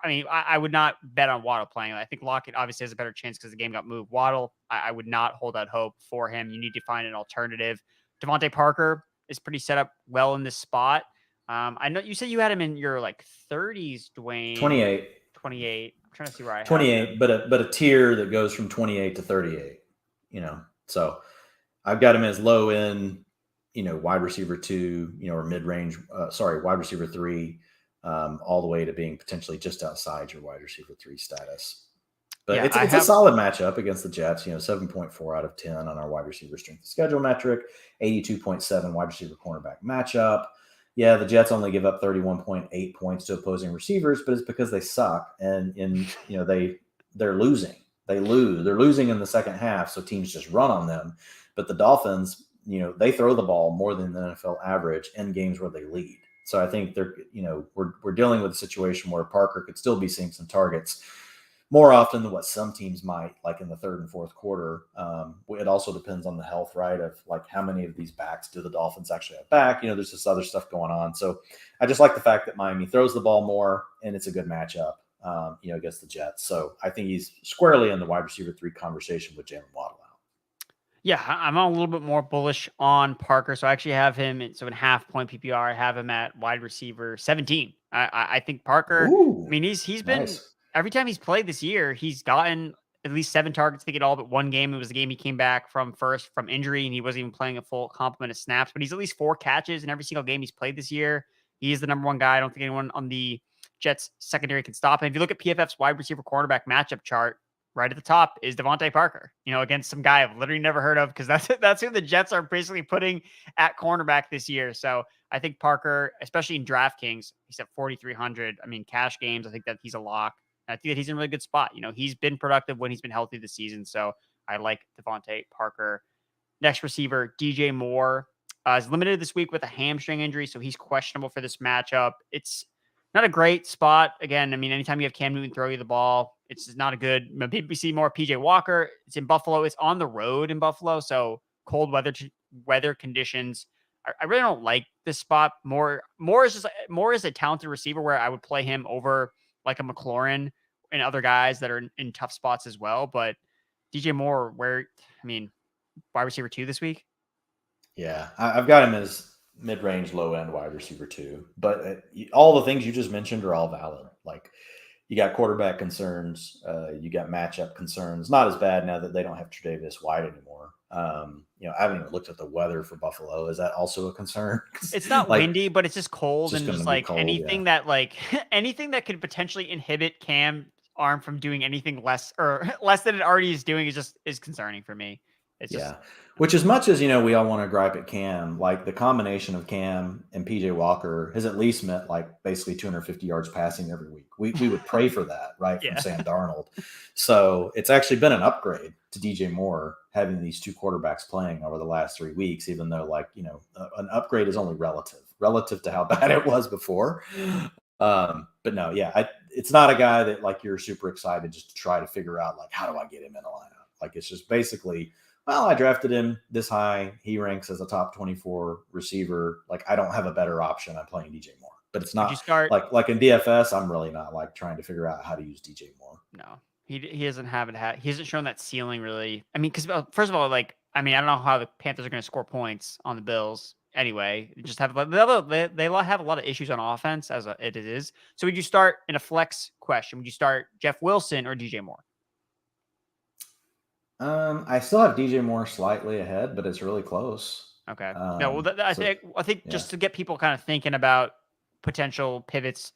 I mean, I would not bet on Waddle playing. I think Lockett obviously has a better chance because the game got moved. Waddle, I would not hold out hope for him. You need to find an alternative. Devontae Parker is pretty set up well in this spot. I know you said you had him in your 30s, Dwain. 28. I'm trying to see where I have 28, him. but a tier that goes from 28 to 38. So I've got him as low end, wide receiver 2, or mid-range, wide receiver 3, all the way to being potentially just outside your wide receiver 3 status. But it's a solid matchup against the Jets, 7.4 out of 10 on our wide receiver strength of schedule metric, 82.7 wide receiver cornerback matchup. Yeah, the Jets only give up 31.8 points to opposing receivers, but it's because they suck. And they're losing. They're losing in the second half, so teams just run on them. But the Dolphins, they throw the ball more than the NFL average in games where they lead. So I think we're dealing with a situation where Parker could still be seeing some targets more often than what some teams might, like in the third and fourth quarter. It also depends on the health, right, of how many of these backs do the Dolphins actually have back. There's just other stuff going on. So I just like the fact that Miami throws the ball more, and it's a good matchup, against the Jets. So I think he's squarely in the wide receiver 3 conversation with Jalen Waddle out. Yeah, I'm a little bit more bullish on Parker. So I actually have him in half point PPR. I have him at wide receiver 17. I think Parker, Ooh, I mean, he's been nice. Every time he's played this year, he's gotten at least 7 targets. I think in all but one game. It was the game he came back from injury, and he wasn't even playing a full complement of snaps. But he's at least 4 catches in every single game he's played this year. He is the number 1 guy. I don't think anyone on the Jets secondary can stop him. If you look at PFF's wide receiver cornerback matchup chart, right at the top is Devontae Parker, against some guy I've literally never heard of, because that's who the Jets are basically putting at cornerback this year. So I think Parker, especially in DraftKings, he's at 4,300. I mean, cash games, I think that he's a lock. I think that he's in a really good spot. He's been productive when he's been healthy this season. So I like Devontae Parker. Next receiver, DJ Moore, is limited this week with a hamstring injury. So he's questionable for this matchup. It's not a great spot. Again, I mean, anytime you have Cam Newton throw you the ball, it's not a good. People see more PJ Walker. It's in Buffalo. It's on the road in Buffalo. So cold weather conditions. I really don't like this spot. More is a talented receiver where I would play him over like a McLaurin and other guys that are in tough spots as well. But DJ Moore, wide receiver 2 this week? Yeah, I've got him as mid-range, low-end wide receiver 2. But all the things you just mentioned are all valid. Like, you got quarterback concerns, you got matchup concerns. Not as bad now that they don't have Tre'Davious White anymore. I haven't even looked at the weather for Buffalo. Is that also a concern? It's not Like, windy, but it's just cold, just and going to just be like cold. anything Yeah. that like anything that could potentially inhibit Cam arm from doing anything less or less than it already is doing is concerning for me. It's just Yeah. Which, as much as, we all want to gripe at Cam, like the combination of Cam and PJ Walker has at least meant like basically 250 yards passing every week. We would pray for that, right? From yeah. Sam Darnold. So it's actually been an upgrade to DJ Moore having these two quarterbacks playing over the last 3 weeks, even though an upgrade is only relative to how bad it was before. But no, yeah, it's not a guy that like you're super excited just to try to figure out like, how do I get him in a lineup? Like, it's just basically, well, I drafted him this high. He ranks as a top 24 receiver. Like, I don't have a better option. I'm playing DJ Moore, but it's Would you not start? like in DFS. I'm really not like trying to figure out how to use DJ Moore. No, he hasn't he hasn't shown that ceiling really. I mean, because first of all, like I mean, I don't know how the Panthers are going to score points on the Bills anyway. Just have they have a lot of issues on offense as it is. So would you start in a flex question? Would you start Jeff Wilson or DJ Moore? I still have DJ Moore slightly ahead, but it's really close. Okay. No, well, I think yeah. just to get people kind of thinking about potential pivots,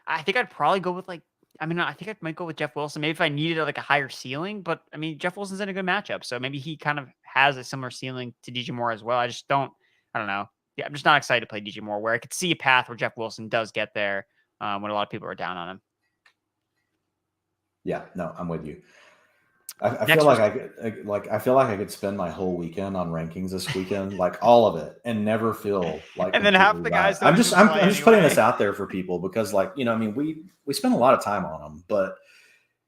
I think I'd probably go with I think I might go with Jeff Wilson. Maybe if I needed like a higher ceiling, but I mean, Jeff Wilson's in a good matchup, so maybe he kind of has a similar ceiling to DJ Moore as well. I don't know. Yeah, I'm just not excited to play DJ Moore. Where I could see a path where Jeff Wilson does get there when a lot of people are down on him. Yeah, no, I'm with you. I feel like I feel like I could spend my whole weekend on rankings this weekend, like all of it, and never feel like. And then half the guys. I'm just putting this out there for people because, I mean, we spend a lot of time on them, but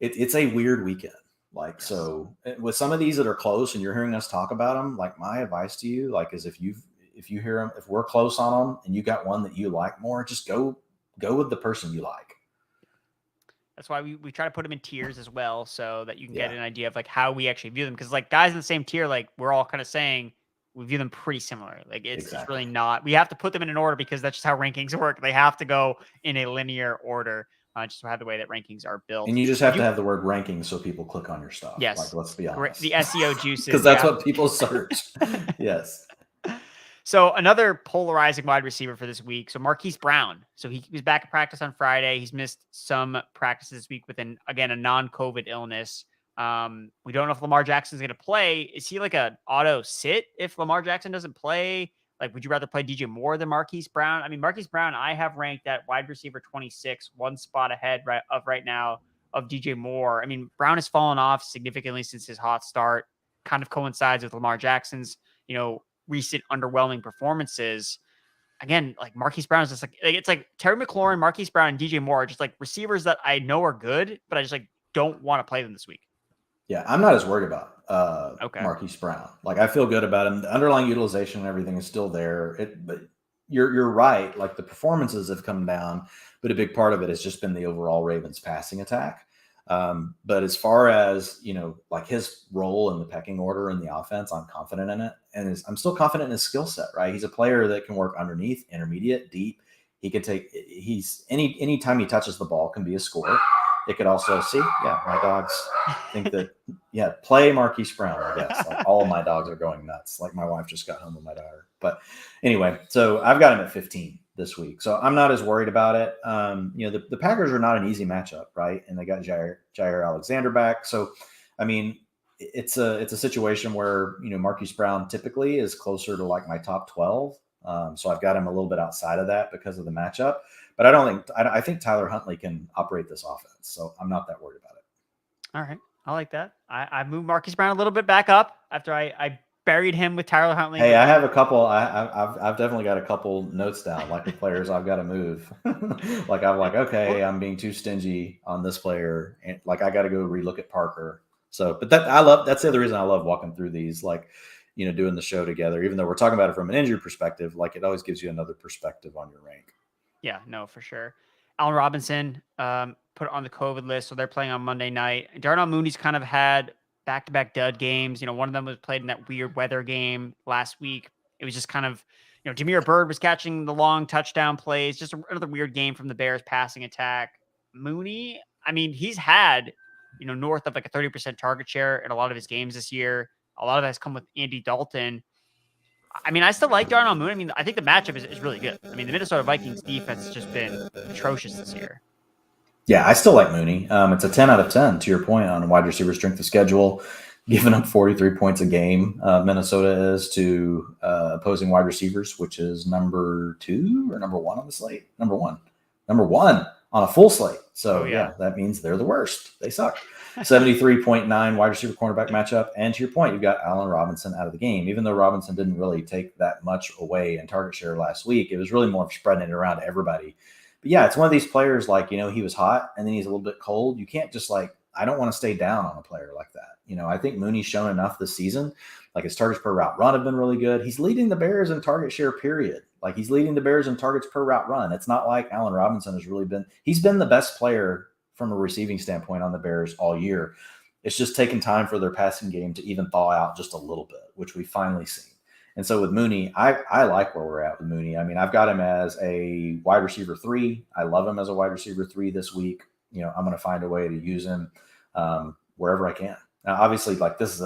it's a weird weekend. Like, so with some of these that are close, and you're hearing us talk about them, like my advice to you, like, is if you hear them, if we're close on them, and you got one that you like more, just go with the person you like. That's why we try to put them in tiers as well, so that you can get an idea of like how we actually view them. Because like guys in the same tier, like we're all kind of saying we view them pretty similar. Like it's really not. We have to put them in an order because that's just how rankings work. They have to go in a linear order, just how the way that rankings are built. And you just have to have the word rankings so people click on your stuff. Yes, like let's be honest. The SEO juices, because that's what people search. Yes. So another polarizing wide receiver for this week. So Marquise Brown. So he was back at practice on Friday. He's missed some practice this week with a non-COVID illness. We don't know if Lamar Jackson is going to play. Is he like an auto sit if Lamar Jackson doesn't play? Like, would you rather play DJ Moore than Marquise Brown? I mean, Marquise Brown, I have ranked at wide receiver 26, one spot ahead right now of DJ Moore. I mean, Brown has fallen off significantly since his hot start. Kind of coincides with Lamar Jackson's, recent underwhelming performances. Again, like Marquise Brown is just it's like Terry McLaurin, Marquise Brown, and DJ Moore are just like receivers that I know are good, but I just like don't want to play them this week. Yeah, I'm not as worried about Marquise Brown. Like, I feel good about him. The underlying utilization and everything is still there. But you're right. Like, the performances have come down, but a big part of it has just been the overall Ravens passing attack. But as far as, like his role in the pecking order in the offense, I'm confident in it. And I'm still confident in his skill set, right? He's a player that can work underneath, intermediate, deep. He can anytime he touches the ball can be a score. It could also my dogs think that, play Marquise Brown, I guess. Like, all of my dogs are going nuts. Like, my wife just got home with my daughter. But anyway, so I've got him at 15 this week. So I'm not as worried about it. The Packers are not an easy matchup, right? And they got Jair Alexander back. So, I mean, it's a situation where, Marquise Brown typically is closer to like my top 12. So I've got him a little bit outside of that because of the matchup. But I think Tyler Huntley can operate this offense. So I'm not that worried about it. All right. I like that. I moved Marquise Brown a little bit back up after I buried him with Tyler Huntley. Hey, I have a couple. I've definitely got a couple notes down, like the players I've got to move. Like, I'm like, okay, I'm being too stingy on this player, and like I got to go relook at Parker. So, but that's the other reason I love walking through these, like, doing the show together. Even though we're talking about it from an injury perspective, like, it always gives you another perspective on your rank. Yeah, no, for sure. Allen Robinson put on the COVID list, so they're playing on Monday night. Darnell Mooney's kind of had back-to-back dud games. One of them was played in that weird weather game last week. It was just kind of, Jameer Byrd was catching the long touchdown plays. Just another weird game from the Bears passing attack. Mooney, I mean, he's had, north of like a 30% target share in a lot of his games this year. A lot of that has come with Andy Dalton. I mean, I still like Darnell Mooney. I mean, I think the matchup is really good. I mean, the Minnesota Vikings defense has just been atrocious this year. Yeah, I still like Mooney. It's a 10 out of 10, to your point, on wide receiver strength of schedule. Giving up 43 points a game, Minnesota is to opposing wide receivers, which is number 2 or number 1 on the slate? Number one on a full slate. So, yeah, that means they're the worst. They suck. 73.9 wide receiver cornerback matchup. And to your point, you've got Allen Robinson out of the game. Even though Robinson didn't really take that much away in target share last week, it was really more of spreading it around to everybody. But, yeah, it's one of these players like, he was hot and then he's a little bit cold. You can't just I don't want to stay down on a player like that. I think Mooney's shown enough this season. Like his targets per route run have been really good. He's leading the Bears in target share, period. Like he's leading the Bears in targets per route run. It's not like Allen Robinson has really been, he's been the best player from a receiving standpoint on the Bears all year. It's just taken time for their passing game to even thaw out just a little bit, which we've finally seen. And so with Mooney, I like where we're at with Mooney. I mean, I've got him as a wide receiver 3. I love him as a wide receiver 3 this week. I'm going to find a way to use him wherever I can. Now, obviously, this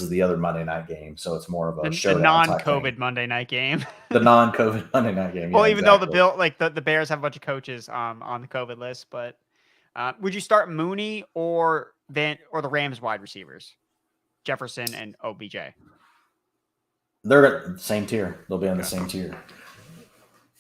is the other Monday night game, so it's more of a showdown. The non-COVID Monday night game. The non-COVID Monday night game. Well, even though the Bears have a bunch of coaches on the COVID list, but would you start Mooney or the Rams wide receivers, Jefferson and OBJ? They're at the same tier. They'll be on the same tier.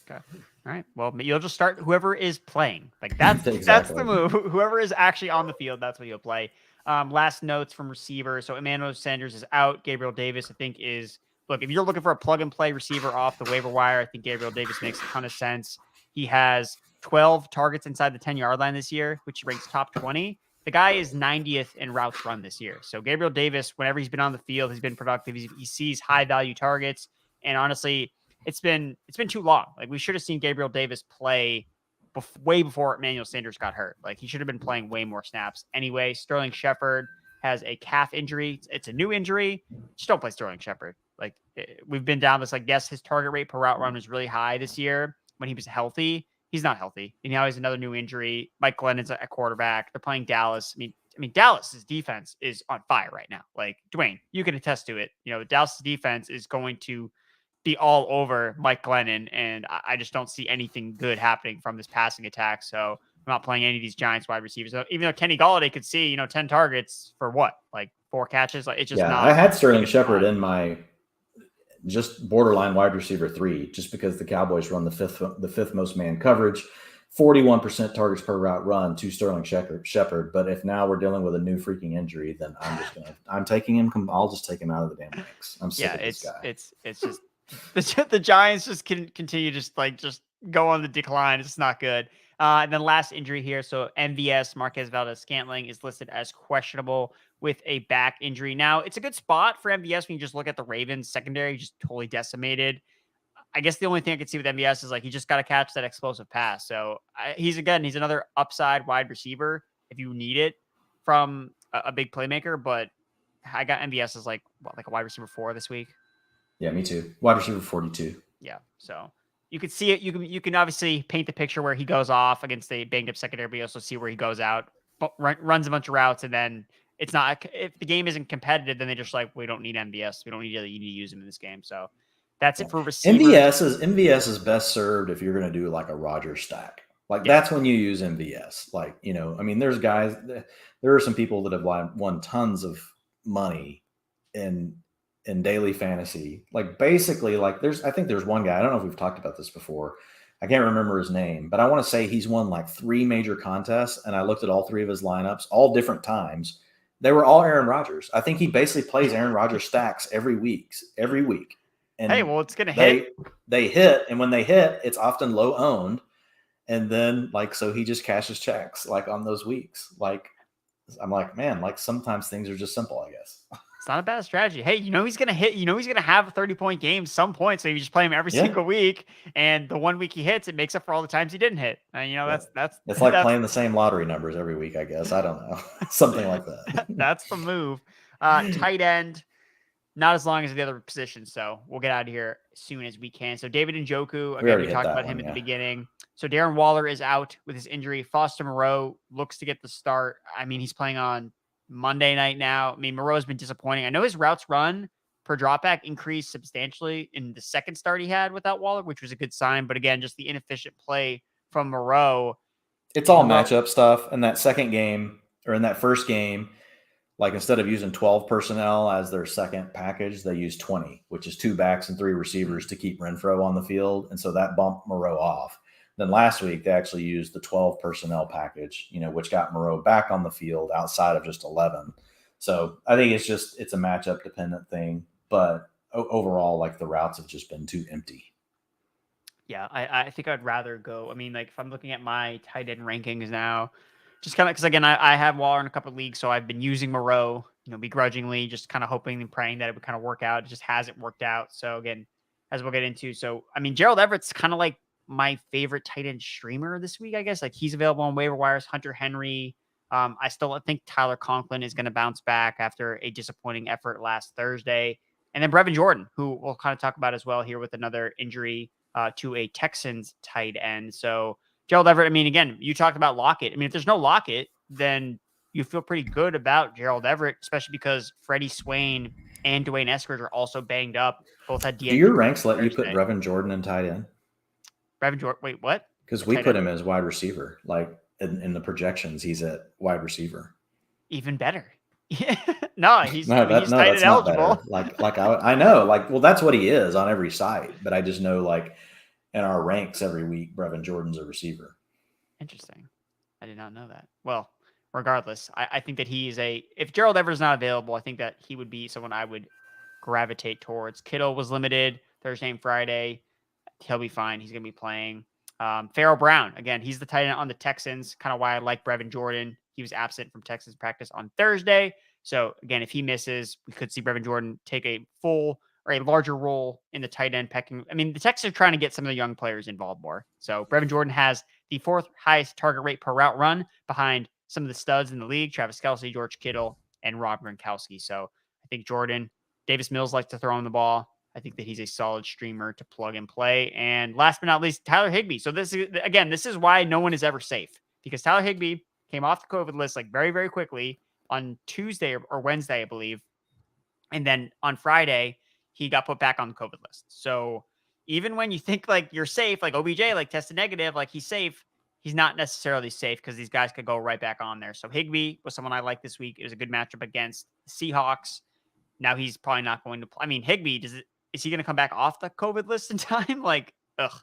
Okay. All right. Well, you'll just start whoever is playing. That's exactly. That's the move. Whoever is actually on the field, that's what you'll play. Last notes from receivers. So Emmanuel Sanders is out. Gabriel Davis, I think, if you're looking for a plug and play receiver off the waiver wire, I think Gabriel Davis makes a ton of sense. He has 12 targets inside the 10-yard line this year, which ranks top 20. The guy is 90th in routes run this year. So Gabriel Davis, whenever he's been on the field, he's been productive. He sees high value targets. And honestly, it's been too long. We should have seen Gabriel Davis play way before Emmanuel Sanders got hurt. He should have been playing way more snaps. Anyway, Sterling Shepard has a calf injury. It's a new injury. Just don't play Sterling Shepard. We've been down this, yes, his target rate per route run was really high this year when he was healthy. He's not healthy. And now he has another new injury. Mike Glennon's at quarterback. They're playing Dallas. I mean, Dallas's defense is on fire right now. Dwain, you can attest to it. Dallas's defense is going to be all over Mike Glennon, and I just don't see anything good happening from this passing attack. So I'm not playing any of these Giants wide receivers. So even though Kenny Golladay could see, 10 targets for what? 4 catches? It's just not. I had Sterling Shepard in my just borderline wide receiver 3, just because the Cowboys run the fifth most man coverage, 41% targets per route run to Sterling Shepard. But if now we're dealing with a new freaking injury, then I'm taking him. I'll just take him out of the damn mix. I'm sick of this guy. It's just. The Giants just can continue just go on the decline. It's not good. And then last injury here. So MVS, Marquez Valdez-Scantling, is listed as questionable with a back injury. Now, it's a good spot for MVS when you just look at the Ravens secondary, just totally decimated. I guess the only thing I could see with MVS is he just got to catch that explosive pass. So he's another upside wide receiver if you need it from a big playmaker. But I got MVS as a wide receiver 4 this week. Yeah, me too. Wide receiver 42. Yeah, so you could see it. You can obviously paint the picture where he goes off against the banged up secondary, but you also see where he goes out, runs a bunch of routes, and then it's not. If the game isn't competitive, then they just we don't need MVS. We don't need to use him in this game. So that's it for receivers. MVS is best served if you're going to do a Roger stack. That's when you use MVS. There's guys. There are some people that have won tons of money in daily fantasy. I think there's one guy, I don't know if we've talked about this before. I can't remember his name, but I want to say he's won 3 major contests, and I looked at all 3 of his lineups, all different times. They were all Aaron Rodgers. I think he basically plays Aaron Rodgers stacks every week. And hey, well, it's going to hit. They hit, and when they hit, it's often low owned. And then so he just cashes checks on those weeks. I'm man, sometimes things are just simple, I guess. It's not a bad strategy. Hey, he's going to hit, he's going to have a 30-point game some point. So you just play him every Yeah. single week. And the 1 week he hits, it makes up for all the times he didn't hit. And, that's it's like playing the same lottery numbers every week, I guess. I don't know. Something like that. That's the move. Tight end, not as long as the other positions. So we'll get out of here as soon as we can. So David Njoku, again, we talked about him at the beginning. So Darren Waller is out with his injury. Foster Moreau looks to get the start. I mean, he's playing on Monday night now. I mean, Moreau's been disappointing. I know his routes run per dropback increased substantially in the second start he had without Waller, which was a good sign. But again, just the inefficient play from Moreau. It's all matchup stuff. In that second game, or in that first game, like instead of using 12 personnel as their second package, they use 20, which is 2 backs and 3 receivers to keep Renfrow on the field. And so that bumped Moreau off. Then last week, they actually used the 12 personnel package, which got Moreau back on the field outside of just 11. So I think it's a matchup dependent thing. But overall, like the routes have just been too empty. Yeah, I think I'd rather go. I mean, like if I'm looking at my tight end rankings now, just kind of because again, I have Waller in a couple of leagues, so I've been using Moreau, begrudgingly, just kind of hoping and praying that it would kind of work out. It just hasn't worked out. So again, as we'll get into, so I mean, Gerald Everett's kind of like my favorite tight end streamer this week, I guess. Like he's available on waiver wires. Hunter Henry. I still think Tyler Conklin is going to bounce back after a disappointing effort last Thursday, and then Brevin Jordan, who we'll kind of talk about as well here with another injury to a Texans tight end. So Gerald Everett, I mean, again, you talked about Lockett. I mean, if there's no Lockett, then you feel pretty good about Gerald Everett, especially because Freddie Swain and Dwayne Eskridge are also banged up. Both had DNP. Do your ranks let you put Brevin Jordan in tight end? Brevin Jordan, wait, what? Because we put him as wide receiver. Like in the projections, he's at wide receiver. Even better. No, he's tight end eligible. I know, well, that's what he is on every site. But I just know, like in our ranks every week, Brevin Jordan's a receiver. Interesting. I did not know that. Well, regardless, I think that if Gerald Everett's not available, I think that he would be someone I would gravitate towards. Kittle was limited Thursday and Friday. He'll be fine. He's going to be playing. Pharaoh Brown, again, he's the tight end on the Texans, kind of why I like Brevin Jordan. He was absent from Texans practice on Thursday. So again, if he misses, we could see Brevin Jordan take a full or a larger role in the tight end pecking. I mean, the Texans are trying to get some of the young players involved more. So Brevin Jordan has the 4th highest target rate per route run behind some of the studs in the league, Travis Kelce, George Kittle, and Rob Gronkowski. So I think Davis Mills likes to throw him the ball. I think that he's a solid streamer to plug and play. And last but not least, Tyler Higbee. So this is why no one is ever safe, because Tyler Higbee came off the COVID list like very, very quickly on Tuesday or Wednesday, I believe. And then on Friday, he got put back on the COVID list. So even when you think like you're safe, like OBJ, like tested negative, like he's safe, he's not necessarily safe because these guys could go right back on there. So Higbee was someone I liked this week. It was a good matchup against the Seahawks. Now he's probably not going to play. I mean, Higbee, is he going to come back off the COVID list in time? Like, ugh.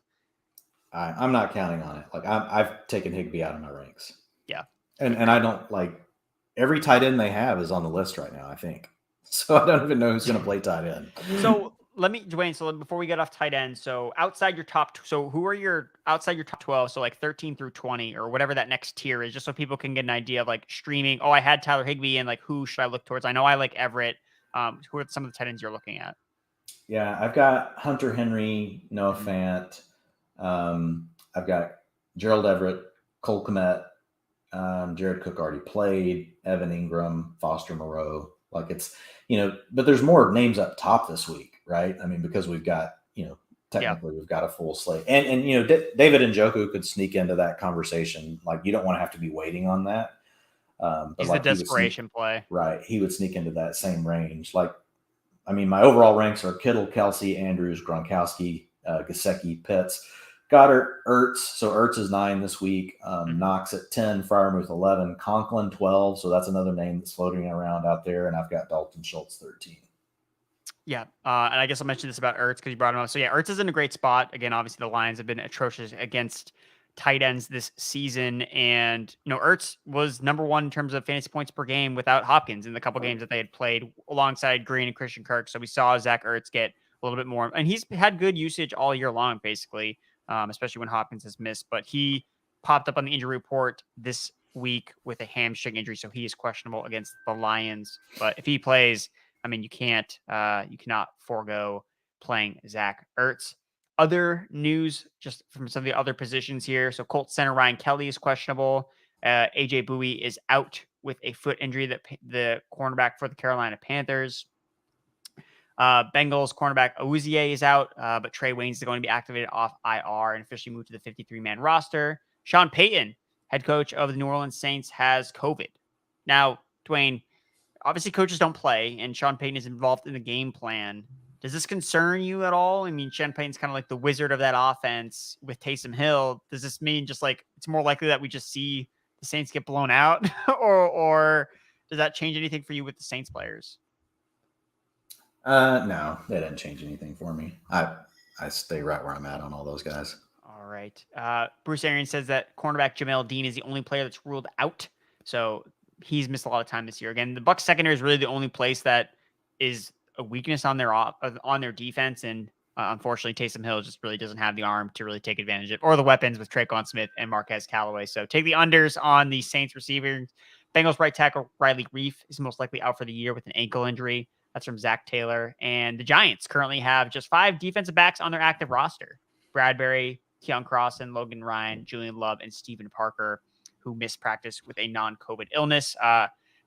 I'm not counting on it. Like I've taken Higbee out of my ranks. Yeah. And I don't like every tight end they have is on the list right now, I think. So I don't even know who's going to play tight end. So Dwayne, so before we get off tight end, so outside your top, so who are your outside your top 12? So like 13 through 20 or whatever that next tier is, just so people can get an idea of like streaming. Oh, I had Tyler Higbee and like, who should I look towards? I know I like Everett. Who are some of the tight ends you're looking at? Yeah, I've got Hunter Henry, Noah Fant. I've got Gerald Everett, Cole Kmet, Jared Cook already played, Evan Ingram, Foster Moreau. Like it's, but there's more names up top this week, right? I mean, because we've got, technically we've got a full slate. And David Njoku could sneak into that conversation. Like you don't want to have to be waiting on that. He's the desperation play. Right. He would sneak into that same range. Like, I mean, my overall ranks are Kittle, Kelce, Andrews, Gronkowski, Gesicki, Pitts, Goddard, Ertz. So Ertz is 9 this week. Knox at 10, Freiermuth 11, Conklin 12. So that's another name that's floating around out there. And I've got Dalton Schultz 13. Yeah. And I guess I'll mention this about Ertz because you brought him up. So yeah, Ertz is in a great spot. Again, obviously the Lions have been atrocious against tight ends this season. And, Ertz was number 1 in terms of fantasy points per game without Hopkins in the couple games that they had played alongside Green and Christian Kirk. So we saw Zach Ertz get a little bit more, and he's had good usage all year long, basically, especially when Hopkins has missed, but he popped up on the injury report this week with a hamstring injury. So he is questionable against the Lions, but if he plays, I mean, you cannot forego playing Zach Ertz. Other news just from some of the other positions here. So Colts center Ryan Kelly is questionable. AJ Bowie is out with a foot injury, that the cornerback for the Carolina Panthers. Bengals cornerback Awuzie is out, but Trey Waynes is going to be activated off IR and officially moved to the 53-man roster. Sean Payton, head coach of the New Orleans Saints, has COVID. Now, Dwain, obviously coaches don't play, and Sean Payton is involved in the game plan. Does this concern you at all? I mean, Sean Payton's kind of like the wizard of that offense with Taysom Hill. Does this mean just like it's more likely that we just see the Saints get blown out, or does that change anything for you with the Saints players? No, that didn't change anything for me. I stay right where I'm at on all those guys. All right. Bruce Arians says that cornerback Jamel Dean is the only player that's ruled out. So he's missed a lot of time this year. Again, the Bucs secondary is really the only place that is a weakness on their defense. And unfortunately, Taysom Hill just really doesn't have the arm to really take advantage of, or the weapons with Traquan Smith and Marquez Callaway. So take the unders on the Saints receivers. Bengals right tackle Riley Reif is most likely out for the year with an ankle injury. That's from Zach Taylor. And the Giants currently have just 5 defensive backs on their active roster: Bradbury, Keon Crossan, Logan Ryan, Julian Love, and Stephen Parker, who missed practice with a non-COVID illness.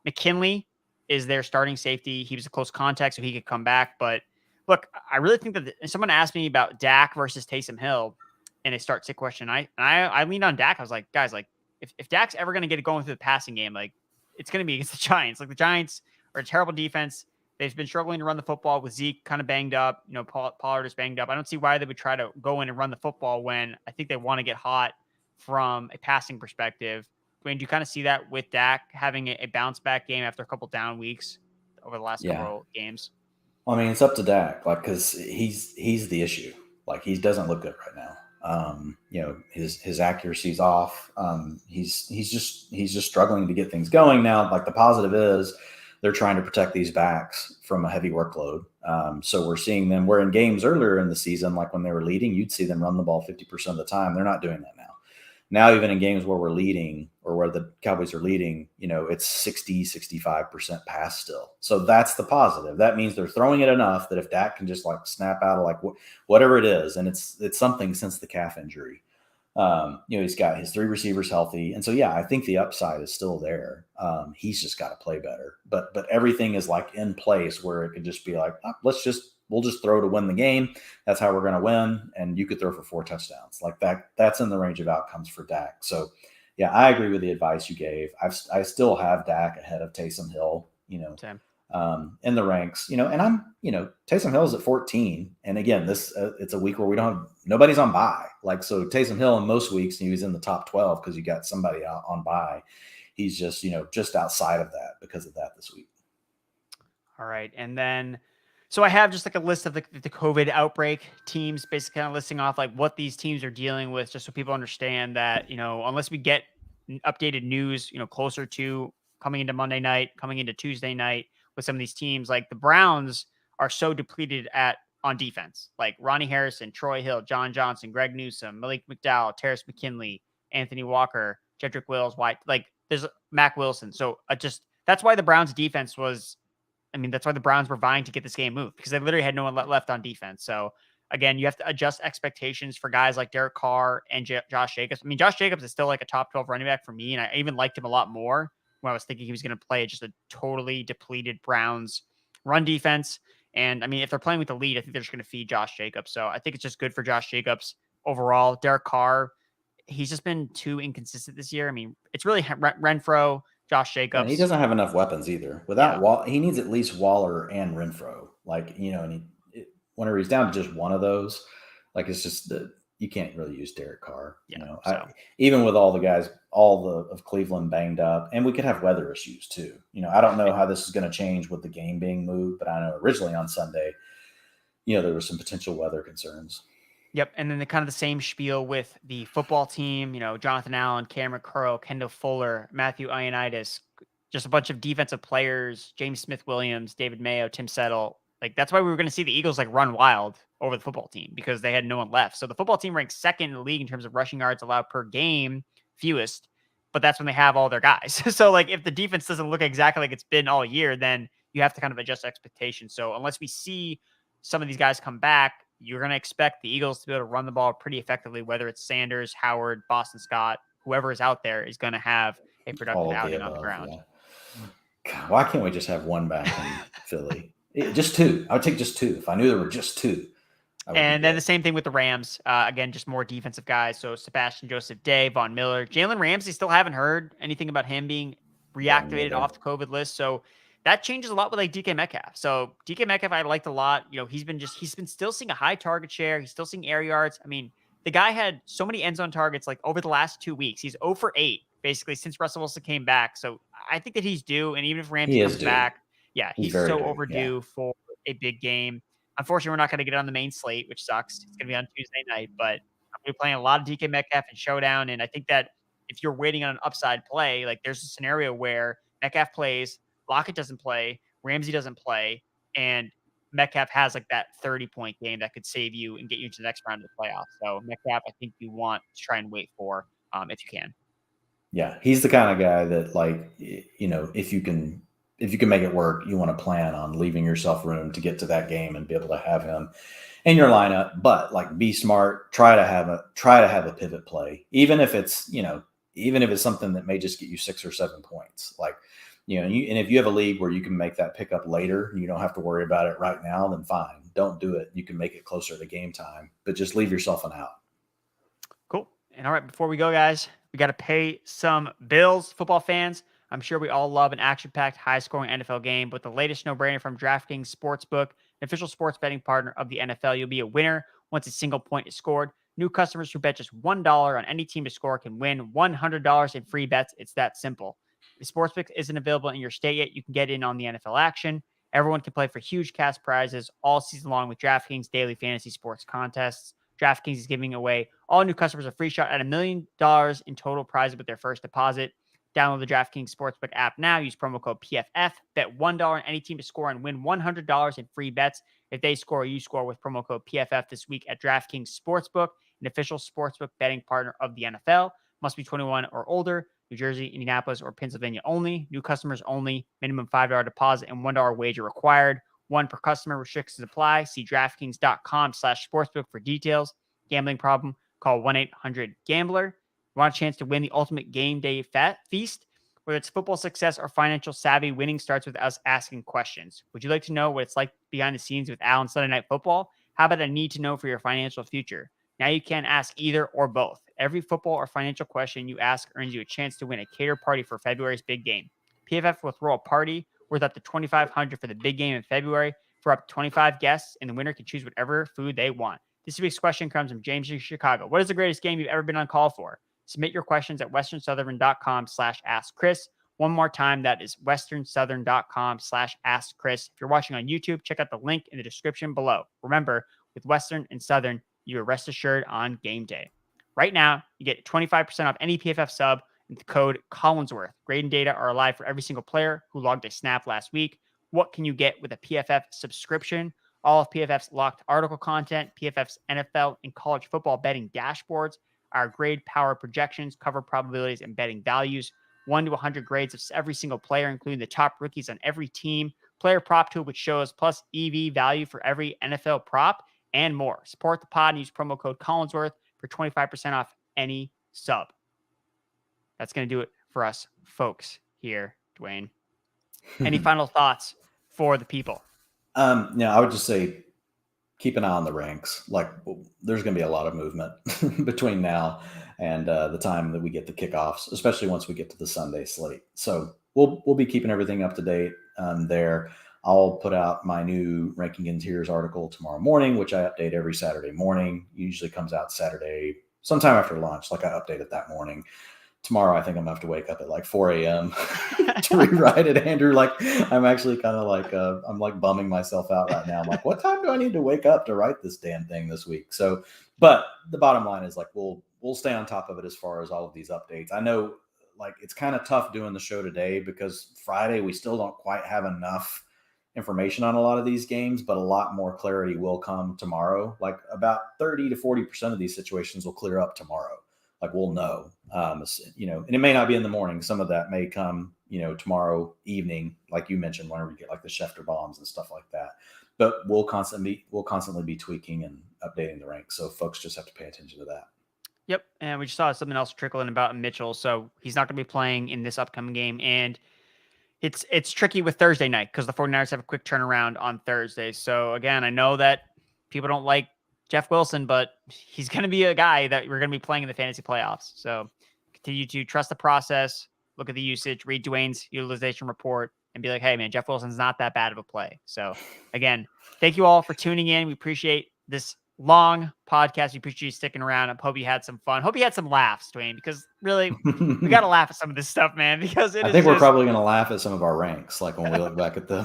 McKinley is their starting safety. He was a close contact, so he could come back. But look, I really think that someone asked me about Dak versus Taysom Hill in a start-sit question. I leaned on Dak. I was like, guys, like if Dak's ever going to get it going through the passing game, like it's going to be against the Giants. Like the Giants are a terrible defense. They've been struggling to run the football with Zeke kind of banged up. You know, Pollard is banged up. I don't see why they would try to go in and run the football when I think they want to get hot from a passing perspective. Dwayne, do you kind of see that with Dak having a bounce back game after a couple down weeks over the last couple games? Well, I mean, it's up to Dak, like, because he's the issue. Like, he doesn't look good right now. You know, his accuracy's off. He's just struggling to get things going now. Like, the positive is they're trying to protect these backs from a heavy workload. So we're seeing them. We're in games earlier in the season, like when they were leading, you'd see them run the ball 50% of the time. They're not doing that now. Now, even in games where we're leading or where the Cowboys are leading, you know, it's 65% pass still. So that's the positive. That means they're throwing it enough that if Dak can just like snap out of like whatever it is, and it's something since the calf injury. You know, he's got his 3 receivers healthy. And so, yeah, I think the upside is still there. He's just got to play better. But everything is like in place where it could just be like, oh, we'll just throw to win the game. That's how we're going to win. And you could throw for 4 touchdowns like that. That's in the range of outcomes for Dak. So, yeah, I agree with the advice you gave. I still have Dak ahead of Taysom Hill, you know, in the ranks, you know, and Taysom Hill's at 14. And again, it's a week where nobody's on bye. Like, so Taysom Hill in most weeks, he was in the top 12 because you got somebody out on bye. He's just, just outside of that because of that this week. All right. And then, so I have just like a list of the COVID outbreak teams, basically kind of listing off like what these teams are dealing with, just so people understand that, unless we get updated news, closer to coming into Monday night, coming into Tuesday night with some of these teams, like the Browns are so depleted on defense, like Ronnie Harrison, Troy Hill, John Johnson, Greg Newsome, Malik McDowell, Terrace McKinley, Anthony Walker, Jedrick Wills, White, like there's Mac Wilson. So that's why the Browns defense that's why the Browns were vying to get this game moved, because they literally had no one left on defense. So again, you have to adjust expectations for guys like Derek Carr and Josh Jacobs. I mean, Josh Jacobs is still like a top 12 running back for me. And I even liked him a lot more when I was thinking he was going to play just a totally depleted Browns run defense. And I mean, if they're playing with the lead, I think they're just going to feed Josh Jacobs. So I think it's just good for Josh Jacobs overall. Derek Carr, he's just been too inconsistent this year. I mean, it's really Renfro, Josh Jacobs. And he doesn't have enough weapons either. He needs at least Waller and Renfro. Like, and whenever he's down to just one of those, like it's just you can't really use Derek Carr. Even with all the guys, of Cleveland banged up, and we could have weather issues too. I don't know how this is going to change with the game being moved, but I know originally on Sunday, there were some potential weather concerns. Yep. And then the same spiel with the football team, Jonathan Allen, Cameron Curl, Kendall Fuller, Matthew Ioannidis, just a bunch of defensive players, James Smith-Williams, David Mayo, Tim Settle. Like, that's why we were going to see the Eagles run wild over the football team, because they had no one left. So the football team ranks second in the league in terms of rushing yards allowed per game, fewest, but that's when they have all their guys. So if the defense doesn't look exactly like it's been all year, then you have to kind of adjust expectations. So unless we see some of these guys come back, you're going to expect the Eagles to be able to run the ball pretty effectively, whether it's Sanders, Howard, Boston Scott, whoever is out there is going to have a productive All of the outing on the above. ground. Yeah. God, why can't we just have one back in Philly? Just two. I would take just two. If I knew there were just two. And then the same thing with the Rams. Again, just more defensive guys. So Sebastian Joseph Day, Von Miller, Jalen Ramsey, still haven't heard anything about him being reactivated off the COVID list. So that changes a lot with like DK Metcalf. So DK Metcalf, I liked a lot. You know, he's been still seeing a high target share. He's still seeing air yards. I mean, the guy had so many end zone targets like over the last 2 weeks. He's 0 for 8 basically since Russell Wilson came back. So I think that he's due. And even if Ramsey comes back, yeah, he's so overdue for a big game. Unfortunately, we're not going to get on the main slate, which sucks. It's going to be on Tuesday night, but I'm going to be playing a lot of DK Metcalf and Showdown. And I think that if you're waiting on an upside play, like there's a scenario where Metcalf plays, Lockett doesn't play, Ramsey doesn't play, and Metcalf has like that 30-point game that could save you and get you into the next round of the playoffs. So Metcalf, I think you want to try and wait for if you can. Yeah, he's the kind of guy that, like, you know, if you can make it work, you want to plan on leaving yourself room to get to that game and be able to have him in your lineup. But like, be smart, try to have a pivot play, even if it's something that may just get you 6 or 7 points. Like, you know, and if you have a league where you can make that pickup later, you don't have to worry about it right now, then fine, don't do it. You can make it closer to game time, but just leave yourself an out. Cool. And all right, before we go, guys, we got to pay some bills, football fans. I'm sure we all love an action-packed, high-scoring NFL game, but the latest no-brainer from DraftKings Sportsbook, an official sports betting partner of the NFL. You'll be a winner once a single point is scored. New customers who bet just $1 on any team to score can win $100 in free bets. It's that simple. If Sportsbook isn't available in your state yet, you can get in on the NFL action. Everyone can play for huge cash prizes all season long with DraftKings daily fantasy sports contests. DraftKings is giving away all new customers a free shot at $1 million in total prizes with their first deposit. Download the DraftKings Sportsbook app now. Use promo code PFF. Bet $1 on any team to score and win $100 in free bets. If they score, you score with promo code PFF this week at DraftKings Sportsbook, an official sportsbook betting partner of the NFL. Must be 21 or older. New Jersey, Indianapolis, or Pennsylvania only. New customers only. Minimum $5 deposit and $1 wager required. One per customer. Restrictions apply. See DraftKings.com/sportsbook for details. Gambling problem? Call 1-800-GAMBLER. Want a chance to win the ultimate game day feast? Whether it's football success or financial savvy, winning starts with us asking questions. Would you like to know what it's like behind the scenes with Al on Sunday Night Football? How about a need to know for your financial future? Now you can ask either or both. Every football or financial question you ask earns you a chance to win a cater party for February's big game. PFF will throw a party worth up to $2,500 for the big game in February for up to 25 guests, and the winner can choose whatever food they want. This week's question comes from James in Chicago. What is the greatest game you've ever been on call for? Submit your questions at westernsouthern.com/askchris. One more time, that is westernsouthern.com/askchris. If you're watching on YouTube, check out the link in the description below. Remember, with Western and Southern, you are rest assured on game day. Right now, you get 25% off any PFF sub with the code Collinsworth. Grade and data are alive for every single player who logged a snap last week. What can you get with a PFF subscription? All of PFF's locked article content, PFF's NFL and college football betting dashboards, our grade power projections, cover probabilities, and betting values. 1 to 100 grades of every single player, including the top rookies on every team. Player prop tool, which shows plus EV value for every NFL prop, and more. Support the pod and use promo code Collinsworth for 25% off any sub. That's going to do it for us folks here, Dwayne. Any final thoughts for the people? I would just say keep an eye on the ranks. Like, there's going to be a lot of movement between now and the time that we get the kickoffs, especially once we get to the Sunday slate. So we'll be keeping everything up to date there. I'll put out my new Ranking and Tiers article tomorrow morning, which I update every Saturday morning. Usually comes out Saturday sometime after lunch. Like, I update it that morning. Tomorrow, I think I'm going to have to wake up at like 4 a.m. to rewrite it, Andrew. Like, I'm actually kind of like, I'm like bumming myself out right now. I'm like, what time do I need to wake up to write this damn thing this week? So, but the bottom line is, like, we'll stay on top of it as far as all of these updates. I know, like, it's kind of tough doing the show today because Friday we still don't quite have enough information on a lot of these games, but a lot more clarity will come tomorrow. Like, about 30 to 40% of these situations will clear up tomorrow. Like, we'll know And it may not be in the morning. Some of that may come, tomorrow evening, like you mentioned, whenever we get like the Schefter bombs and stuff like that. But we'll constantly be tweaking and updating the ranks. So folks just have to pay attention to that. Yep. And we just saw something else trickle in about Mitchell. So he's not going to be playing in this upcoming game. And it's tricky with Thursday night because the 49ers have a quick turnaround on Thursday. So again, I know that people don't like Jeff Wilson, but he's going to be a guy that we're going to be playing in the fantasy playoffs. So continue to trust the process, look at the usage, read Dwain's utilization report, and be like, hey, man, Jeff Wilson's not that bad of a play. So again, thank you all for tuning in. We appreciate this long podcast. We appreciate you sticking around. I hope you had some fun. Hope you had some laughs, Dwain, because really, we got to laugh at some of this stuff, man, because I think we're probably going to laugh at some of our ranks, like when we look back at the,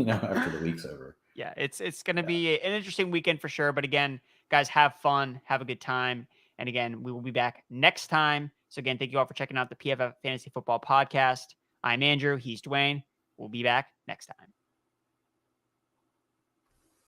after the week's over. Yeah, it's going to be an interesting weekend for sure. But again, guys, have fun, have a good time. And again, we will be back next time. So again, thank you all for checking out the PFF Fantasy Football Podcast. I'm Andrew. He's Dwain. We'll be back next time.